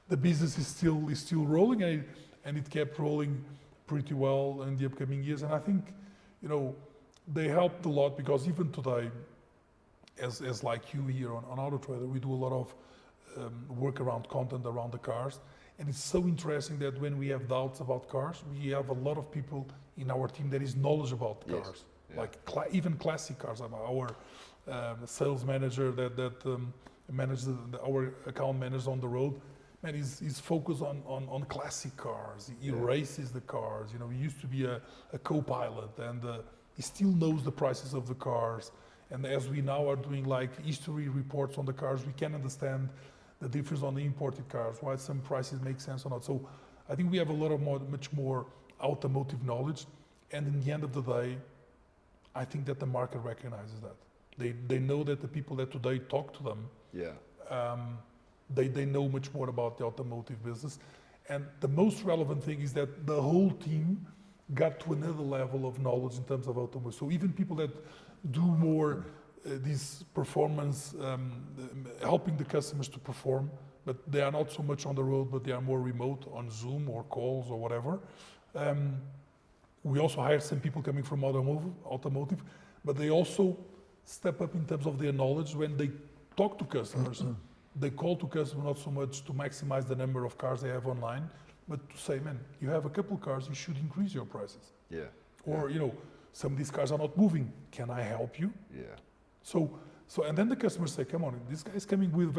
the business is still rolling, and it kept rolling pretty well in the upcoming years. And I think, you know, they helped a lot, because even today, as like you here on AutoTrader, we do a lot of work around content around the cars. And it's so interesting that when we have doubts about cars, we have a lot of people in our team that is knowledgeable about cars, like even classic cars. Our sales manager that manages our account managers on the road, man, he's focused on classic cars. He races the cars. You know, he used to be a co-pilot, and he still knows the prices of the cars. And as we now are doing like history reports on the cars, we can understand the difference on the imported cars, why some prices make sense or not. So I think we have a lot of much more automotive knowledge. And in the end of the day, I think that the market recognizes that. They know that the people that today talk to them, they know much more about the automotive business. And the most relevant thing is that the whole team got to another level of knowledge in terms of automotive. So even people that do more this performance, helping the customers to perform, but they are not so much on the road, but they are more remote on Zoom or calls or whatever. We also hired some people coming from automotive, but they also step up in terms of their knowledge when they talk to customers. They call to customers not so much to maximize the number of cars they have online, but to say, man, you have a couple cars, you should increase your prices. Yeah. Or, some of these cars are not moving. Can I help you? Yeah. So, and then the customers say, come on, this guy's coming with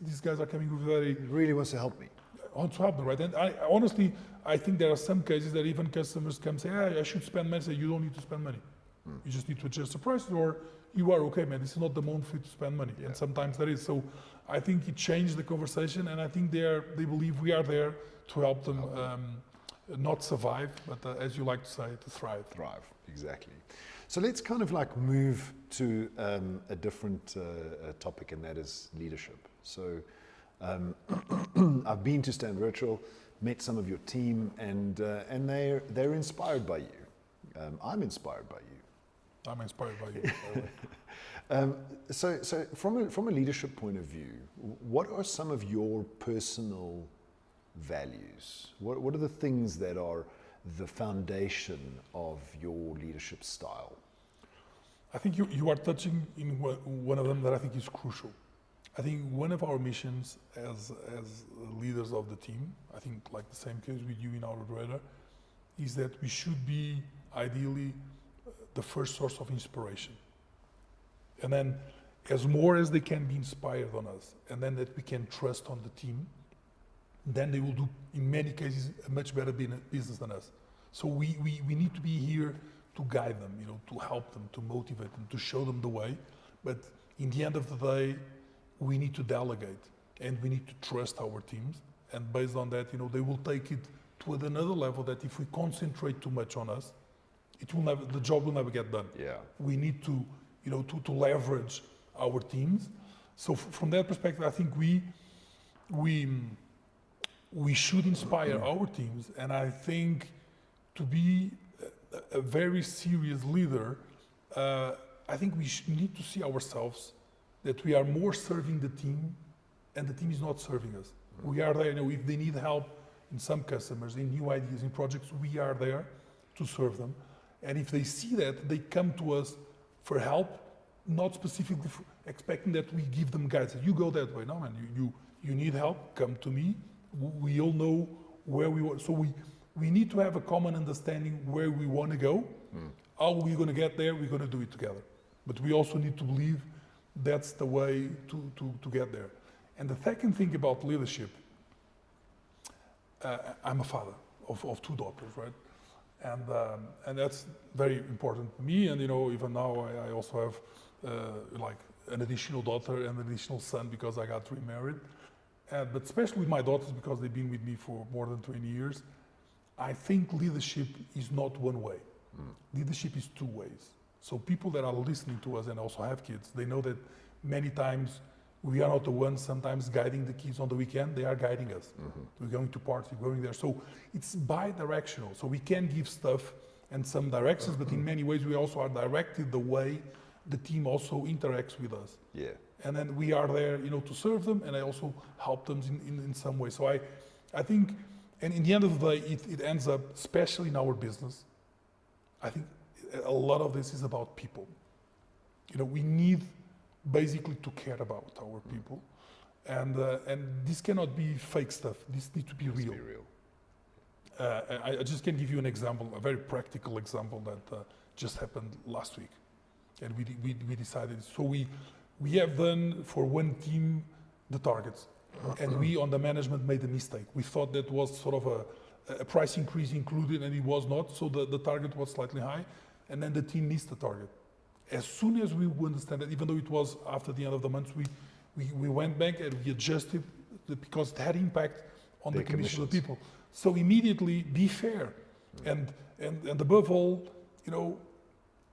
these guys are coming with very... He really wants to help me. wants to help them, right? And honestly, I think there are some cases that even customers come say, I should spend money. Say, you don't need to spend money. You just need to adjust the prices, or you are okay, man, this is not the moment for you to spend money. Yeah. And sometimes that is. So I think it changed the conversation, and I think they believe we are there to help them not survive, but as you like to say, to thrive. Thrive, exactly. So let's kind of like move to a different topic, and that is leadership. So I've been to StandVirtual, met some of your team, and they're inspired by you. I'm inspired by you. I'm inspired by you, by the way. So from a leadership point of view, what are some of your personal values? What are the things that are the foundation of your leadership style? I think you are touching in one of them that I think is crucial. I think one of our missions as leaders of the team, I think like the same case with you in AutoTrader, is that we should be ideally the first source of inspiration. And then as more as they can be inspired on us, and then that we can trust on the team, then they will do, in many cases, a much better business than us. So we need to be here to guide them, to help them, to motivate them, to show them the way. But in the end of the day, we need to delegate, and we need to trust our teams. And based on that, they will take it to another level, that if we concentrate too much on us, the job will never get done. Yeah. We need to, to leverage our teams. So from that perspective, I think we should inspire our teams. And I think to be a very serious leader, I think we need to see ourselves that we are more serving the team, and the team is not serving us. We are there, if they need help in some customers, in new ideas, in projects, we are there to serve them. And if they see that, they come to us for help, not specifically expecting that we give them guidance. You go that way. No, man, you need help, come to me. We all know where we want. So we need to have a common understanding where we want to go. How we're going to get there, we're going to do it together. But we also need to believe that's the way to get there. And the second thing about leadership, I'm a father of two daughters, right? And that's very important to me. And even now I also have like an additional daughter and an additional son because I got remarried. But especially with my daughters, because they've been with me for more than 20 years, I think leadership is not one way. Leadership is two ways. So people that are listening to us and also have kids, they know that many times we are not the ones sometimes guiding the kids on the weekend, they are guiding us. We're going to party, we're going there. So it's bi-directional. So we can give stuff and some directions, but in many ways we also are directed the way the team also interacts with us. Yeah. And then we are there, to serve them, and I also help them in some way. So I think, and in the end of the day, it ends up, especially in our business, I think a lot of this is about people. We need basically to care about our people, and this cannot be fake stuff. This needs to be real. I just can give you an example, a very practical example that just happened last week, and we decided. So we have done for one team the targets, and we on the management made a mistake. We thought that was sort of a price increase included, and it was not. So the target was slightly high, and then the team missed the target. As soon as we understand that, even though it was after the end of the month, we went back and we adjusted because it had impact on the commission of the people. So immediately be fair, and above all,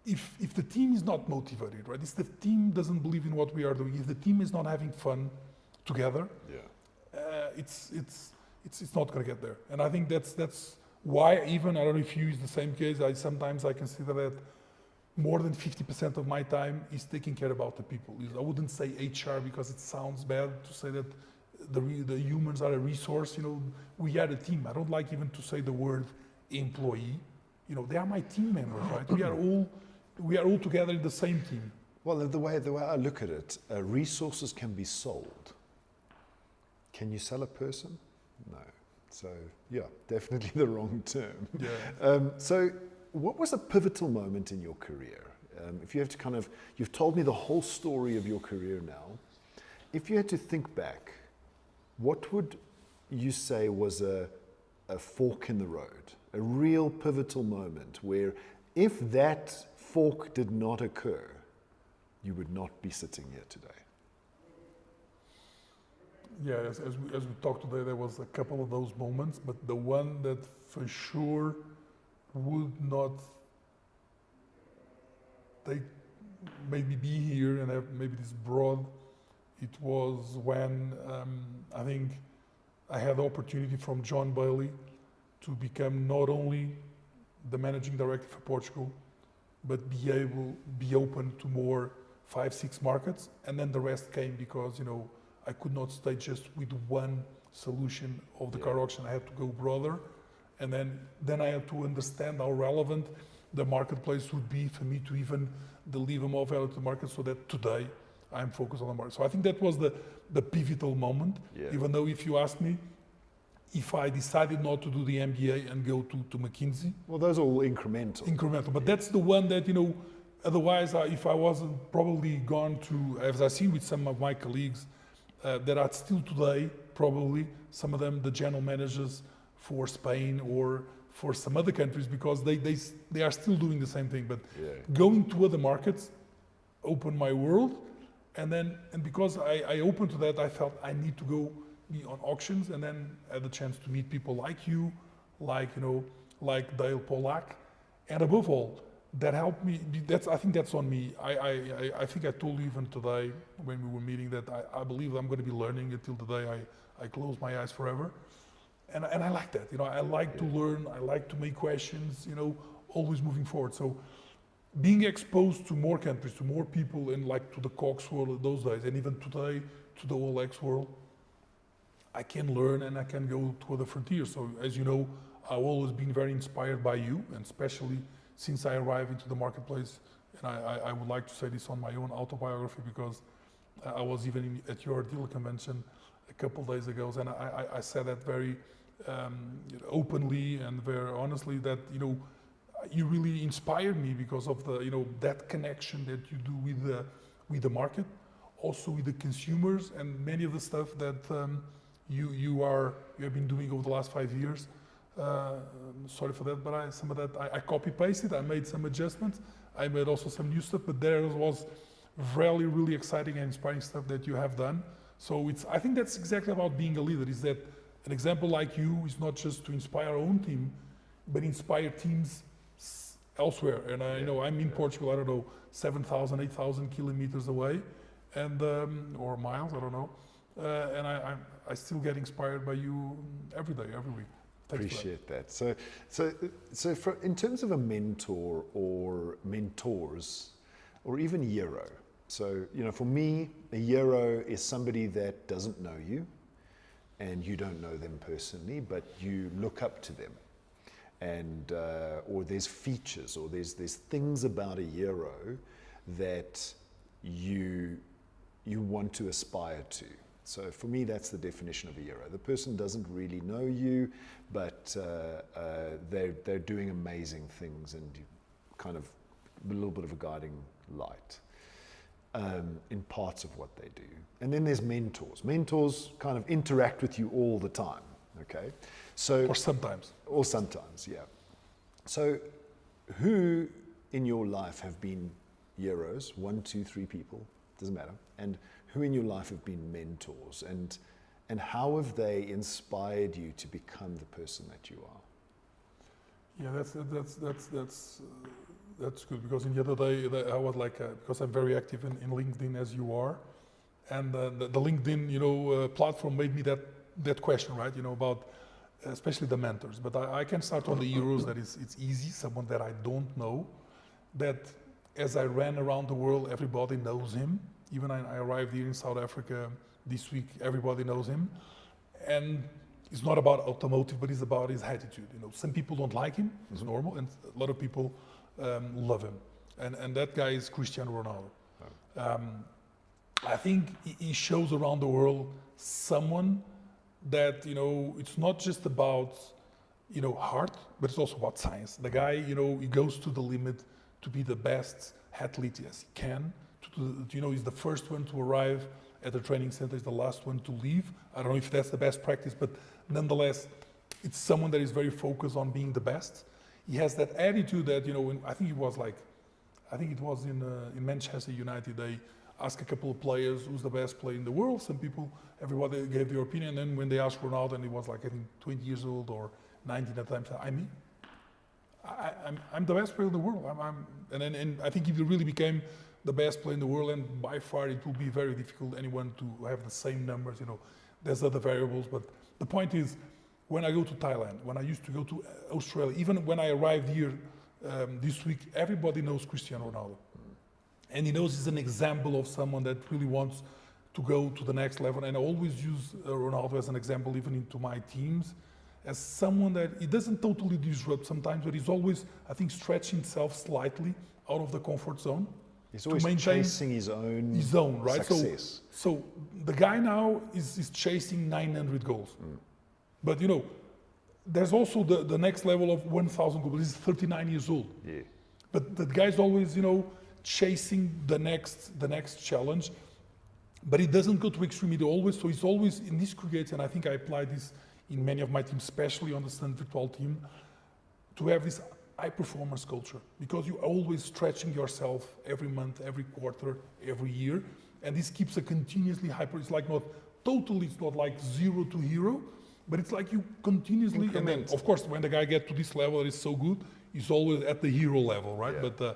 if the team is not motivated, right? If the team doesn't believe in what we are doing, if the team is not having fun together, it's not going to get there. And I think that's why, even I don't know if you use the same case. Sometimes I consider that more than 50% of my time is taking care about the people. I wouldn't say HR because it sounds bad to say that the humans are a resource. We are a team. I don't like even to say the word employee. They are my team members, right? We are all together in the same team. Well, the way I look at it, resources can be sold. Can you sell a person? No. So yeah, definitely the wrong term. Yeah. So what was a pivotal moment in your career? If you have to you've told me the whole story of your career now. If you had to think back, what would you say was a fork in the road? A real pivotal moment where if that fork did not occur, you would not be sitting here today. Yeah, as we talked today, there was a couple of those moments, but the one that for sure would not made me be here and have maybe this broad, it was when I think I had the opportunity from John Bailey to become not only the managing director for Portugal, but be open to more 5-6 markets, and then the rest came because I could not stay just with one solution of the car auction. I had to go broader, and then I had to understand how relevant the marketplace would be for me to even deliver more value to the market, so that today I'm focused on the market. So I think that was the pivotal moment, even though if you ask me, if I decided not to do the MBA and go to McKinsey. Well, those are all incremental. Incremental, but that's the one that, otherwise if I wasn't probably gone to, as I see with some of my colleagues that are still today, probably, some of them the general managers for Spain or for some other countries, because they are still doing the same thing, but going to other markets opened my world. And because I opened to that, I felt I need to go be on auctions, and then had the chance to meet people like you, like Dale Pollack, and above all, that helped me. I think that's on me. I think I told you even today when we were meeting that I believe I'm going to be learning until the day I close my eyes forever, and I like that. I like to learn. I like to make questions. Always moving forward. So being exposed to more countries, to more people, and to the Cox world of those days, and even today to the OLX world, I can learn and I can go to other frontiers. So as you know, I've always been very inspired by you, and especially since I arrived into the marketplace. And I would like to say this on my own autobiography, because I was even at your dealer convention a couple of days ago, and I said that very openly and very honestly, that you really inspired me because of the that connection that you do with the market, also with the consumers, and many of the stuff that you have been doing over the last 5 years. Sorry for that, but some of that I copy pasted. I made some adjustments. I made also some new stuff, but there was really exciting and inspiring stuff that you have done. So I think that's exactly about being a leader, is that an example like you is not just to inspire our own team, but inspire teams elsewhere. And I know I'm in Portugal, 7,000, 8,000 kilometers away, and or miles, I don't know. And I still get inspired by you every day, every week. Thanks. Appreciate that. So in terms of a mentor or mentors, or even hero. So, for me, a hero is somebody that doesn't know you, and you don't know them personally, but you look up to them. And or there's features, or there's things about a hero that you want to aspire to. So for me, that's the definition of a hero. The person doesn't really know you, but they're doing amazing things, and you kind of a little bit of a guiding light in parts of what they do. And then there's mentors. Mentors kind of interact with you all the time. Okay, so or sometimes, yeah. So, who in your life have been heroes, 1, 2, 3 people, doesn't matter, and who in your life have been mentors, and how have they inspired you to become the person that you are? Yeah, that's good, because in the other day I was like, because I'm very active in LinkedIn as you are, and the LinkedIn platform made me that question, right? About especially the mentors. But I can start on the heroes. That it's easy. Someone that I don't know, that as I ran around the world, everybody knows him. Even I arrived here in South Africa this week, everybody knows him, and it's not about automotive, but it's about his attitude. Some people don't like him, it's normal, and a lot of people love him. And that guy is Cristiano Ronaldo. I think he shows around the world someone that, it's not just about, heart, but it's also about science. The guy, he goes to the limit to be the best athlete as he can. He's the first one to arrive at the training center, is the last one to leave. I don't know if that's the best practice, but nonetheless, it's someone that is very focused on being the best. He has that attitude that, I think it was in Manchester United, they asked a couple of players who's the best player in the world. Everybody gave their opinion, and then when they asked Ronaldo, and he was like, I think 20 years old or 19 at the time, I'm the best player in the world. And I think if you really became the best player in the world, and by far it will be very difficult anyone to have the same numbers. There's other variables, but the point is, when I go to Thailand, when I used to go to Australia, even when I arrived here this week, everybody knows Cristiano Ronaldo. And he knows he's an example of someone that really wants to go to the next level. And I always use Ronaldo as an example, even into my teams, as someone that he doesn't totally disrupt sometimes, but he's always, I think, stretching himself slightly out of the comfort zone. He's always chasing his own right? Success. So the guy now is chasing 900 goals. But there's also the next level of 1,000 goals. He's 39 years old. Yeah. But the guy's always, chasing the next challenge. But he doesn't go to extremity always. So he's always in this creates, and I think I apply this in many of my teams, especially on the StandVirtual team, to have this high performance culture, because you're always stretching yourself every month, every quarter, every year, and this keeps a continuously hyper. It's like it's not like 0 to hero, but it's like you continuously. And then, of course, when the guy gets to this level, it's so good. He's always at the hero level, right? Yeah.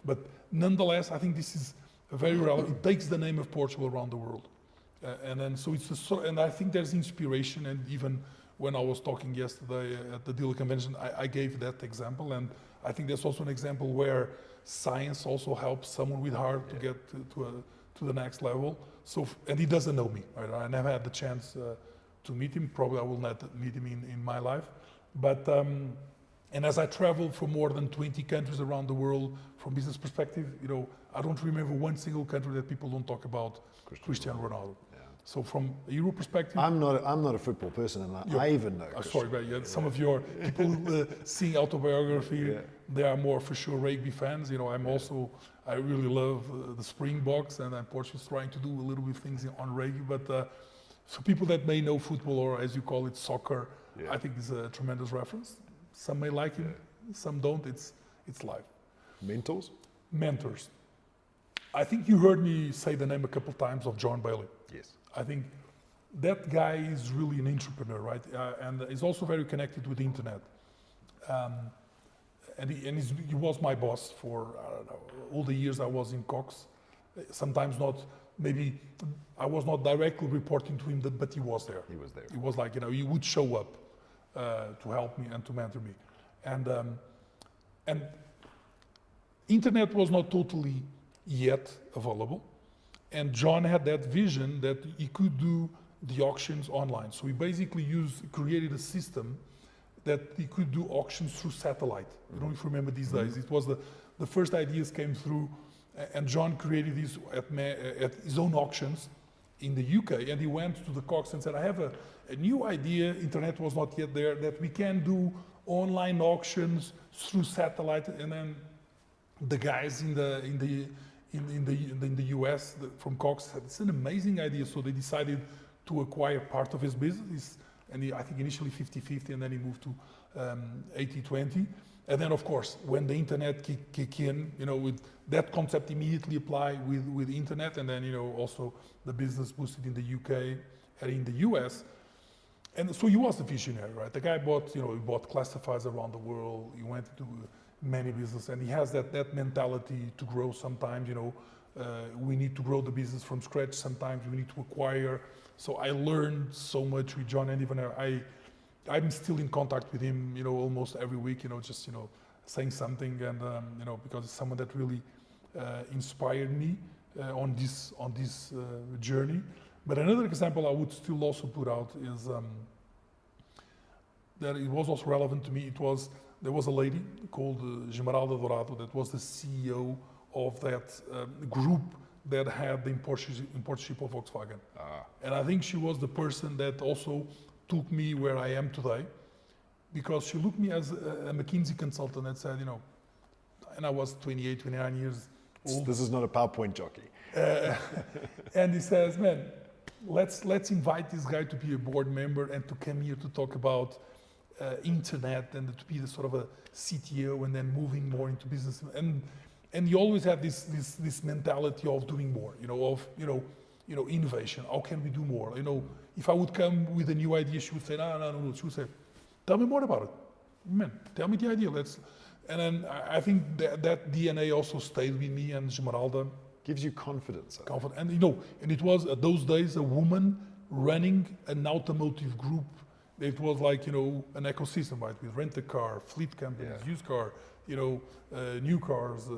But nonetheless, I think this is very relevant. It takes the name of Portugal around the world, and then so and I think there's inspiration. And even when I was talking yesterday at the dealer convention, I gave that example, and I think that's also an example where science also helps someone with heart to get to the next level. So, and he doesn't know me, right? I never had the chance to meet him. Probably I will not meet him in my life. But and as I travel for more than 20 countries around the world from business perspective, I don't remember one single country that people don't talk about Cristiano Ronaldo. So from a Euro perspective, I'm not a football person, and I even know. Sorry, but some of your people seeing AutoBiography, they are more for sure rugby fans. I really love the Springboks, and I'm Portuguese, trying to do a little bit of things on rugby. But for people that may know football, or as you call it, soccer, I think it's a tremendous reference. Some may like it, some don't. It's life. Mentors. I think you heard me say the name a couple times of John Bailey. Yes. I think that guy is really an entrepreneur, right? And he's also very connected with the internet. And he was my boss for, I don't know, all the years I was in Cox. Sometimes maybe I was not directly reporting to him, but he was there. He was there. He was like, he would show up to help me and to mentor me. And internet was not totally yet available. And John had that vision that he could do the auctions online. So he basically created a system that he could do auctions through satellite. I don't know if you remember these days. It was the first ideas came through, and John created this at his own auctions in the UK. And he went to the Cox and said, I have a new idea, internet was not yet there, that we can do online auctions through satellite. And then the guys in the US from Cox said, it's an amazing idea. So they decided to acquire part of his business. And I think initially 50-50, and then he moved to 80-20. And then, of course, when the internet kick in, with that concept immediately apply with the internet, and then, also the business boosted in the UK and in the US. And so he was a visionary, right? The guy bought, he bought classifieds around the world. He went to many businesses, and he has that mentality to grow sometimes, we need to grow the business from scratch. Sometimes we need to acquire. So I learned so much with John, and even I'm still in contact with him, almost every week, just, saying something, and, because it's someone that really inspired me on this journey. But another example I would still also put out is that it was also relevant to me. There was a lady called Esmeralda Dourado that was the CEO of that group that had the importership of Volkswagen. And I think she was the person that also took me where I am today, because she looked me as a McKinsey consultant and said, and I was 28, 29 years old. This is not a PowerPoint jockey. And he says, man, let's invite this guy to be a board member and to come here to talk about internet, and to be the sort of a CTO, and then moving more into business. And you always have this mentality of doing more, of innovation. How can we do more? If I would come with a new idea, she would say, no. She would say, tell me more about it. Man, tell me the idea. And then I think that DNA also stayed with me, and Esmeralda. Gives you confidence. And and it was those days a woman running an automotive group. It was like, an ecosystem, right? With rent-a-car, fleet companies, used car, new cars,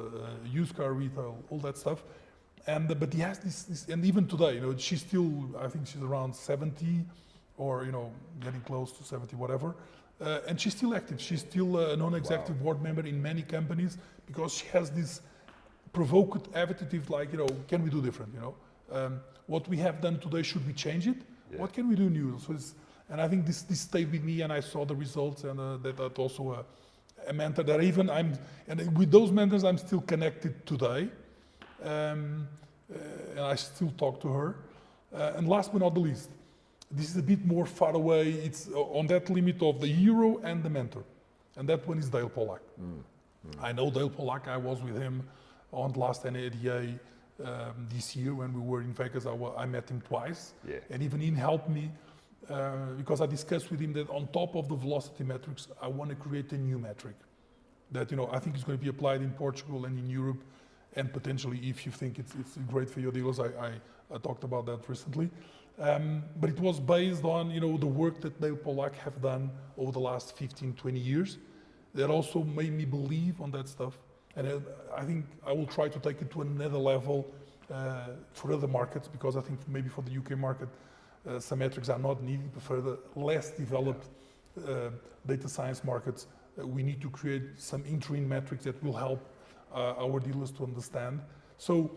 used car retail, all that stuff. But he has this, and even today, she's still, I think she's around 70, or, getting close to 70, whatever. And she's still active. She's still a non-executive board member in many companies, because she has this provoked attitude, like, can we do different, what we have done today, should we change it? Yeah. What can we do new? So and I think this stayed with me, and I saw the results, and that also a mentor that and with those mentors I'm still connected today, and I still talk to her. And last but not the least, this is a bit more far away. It's on that limit of the hero and the mentor, and that one is Dale Pollack. I know Dale Pollack. I was with him on the last NADA this year when we were in Vegas. I met him twice, and even he helped me. Because I discussed with him that on top of the velocity metrics, I want to create a new metric that I think is going to be applied in Portugal and in Europe, and potentially, if you think it's great for your dealers, I talked about that recently. But it was based on the work that Dale Pollack have done over the last 15, 20 years, that also made me believe on that stuff. And I think I will try to take it to another level for other markets, because I think maybe for the UK market, some metrics are not needed, but for the less developed data science markets, we need to create some interim metrics that will help our dealers to understand. So,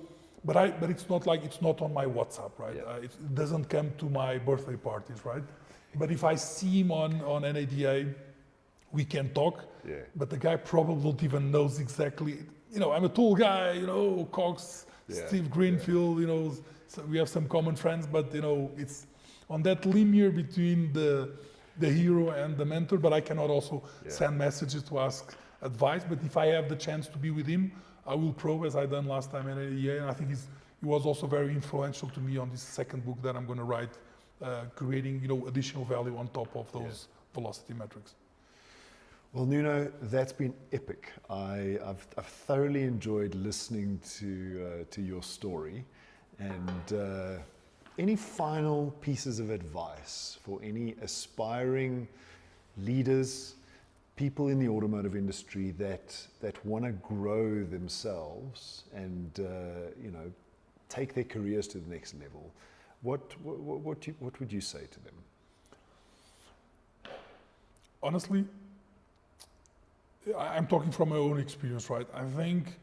but it's not like it's not on my WhatsApp, right? It doesn't come to my birthday parties, right? But if I see him on NADA, we can talk. But the guy probably don't even knows exactly. I'm a tall guy, Cox, Steve Greenfield, so we have some common friends, but it's on that linear between the hero and the mentor. But I cannot also send messages to ask advice. But if I have the chance to be with him, I will probe, as I done last time at AEA. And I think he was also very influential to me on this second book that I'm going to write, creating additional value on top of those velocity metrics. Well, Nuno, that's been epic. I've thoroughly enjoyed listening to your story. And any final pieces of advice for any aspiring leaders, people in the automotive industry that want to grow themselves and take their careers to the next level? What would you say to them? Honestly, I'm talking from my own experience, right? I think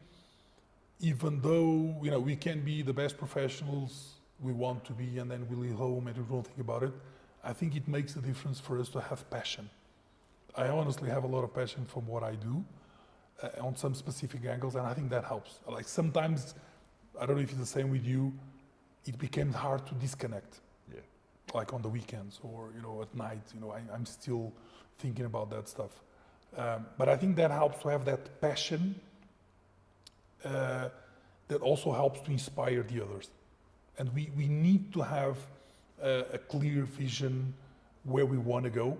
even though we can be the best professionals we want to be, and then we leave home and we don't think about it, I think it makes a difference for us to have passion. I honestly have a lot of passion from what I do on some specific angles, and I think that helps. Like sometimes, I don't know if it's the same with you, it became hard to disconnect. Like on the weekends or at night, I'm still thinking about that stuff. But I think that helps to have that passion that also helps to inspire the others. And we need to have a clear vision where we want to go,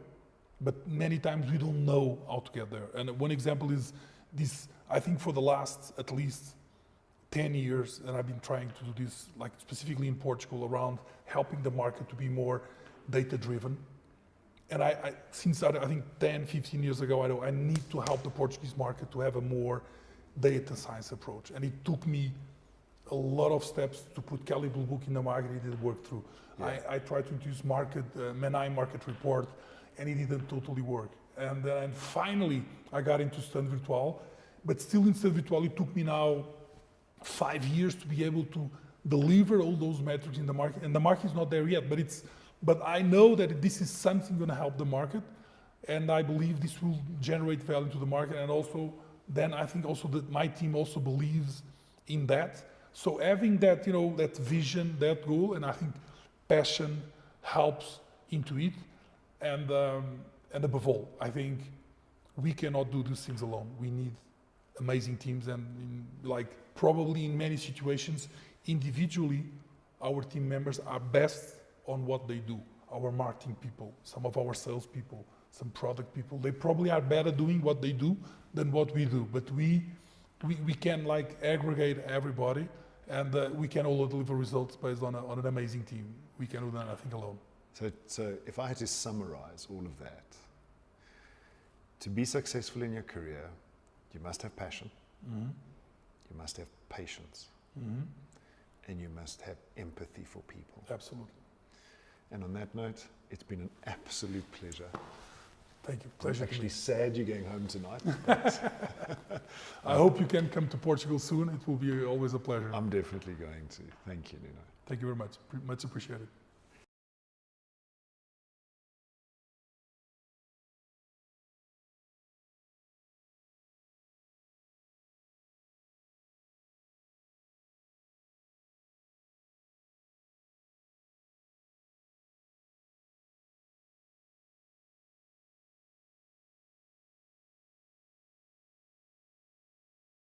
but many times we don't know how to get there. And one example is this, I think for the last at least 10 years, and I've been trying to do this, like specifically in Portugal, around helping the market to be more data-driven. And since I think 10, 15 years ago, I know I need to help the Portuguese market to have a more data science approach. And it took me a lot of steps to put Kelly Blue Book in the market. It didn't work through. Yeah. I tried to introduce Menai market report, and it didn't totally work. And then finally, I got into StandVirtual, but still in StandVirtual, it took me now 5 years to be able to deliver all those metrics in the market. And the market is not there yet, but I know that this is something going to help the market, and I believe this will generate value to the market. And also, then I think also that my team also believes in that. So having that, that vision, that goal, and I think passion helps into it. And above all, I think we cannot do these things alone. We need amazing teams, and probably in many situations, individually, our team members are best on what they do. Our marketing people, some of our sales people, some product people, they probably are better doing what they do than what we do. But we can aggregate everybody, and we can all deliver results based on an amazing team. We can do that, I think, alone. So if I had to summarize all of that, to be successful in your career, you must have passion, you must have patience, and you must have empathy for people. Absolutely. And on that note, it's been an absolute pleasure. Thank you. Pleasure. I'm actually sad you're going home tonight. I hope you can come to Portugal soon. It will be always a pleasure. I'm definitely going to. Thank you, Nuno. Thank you very much. Much appreciated.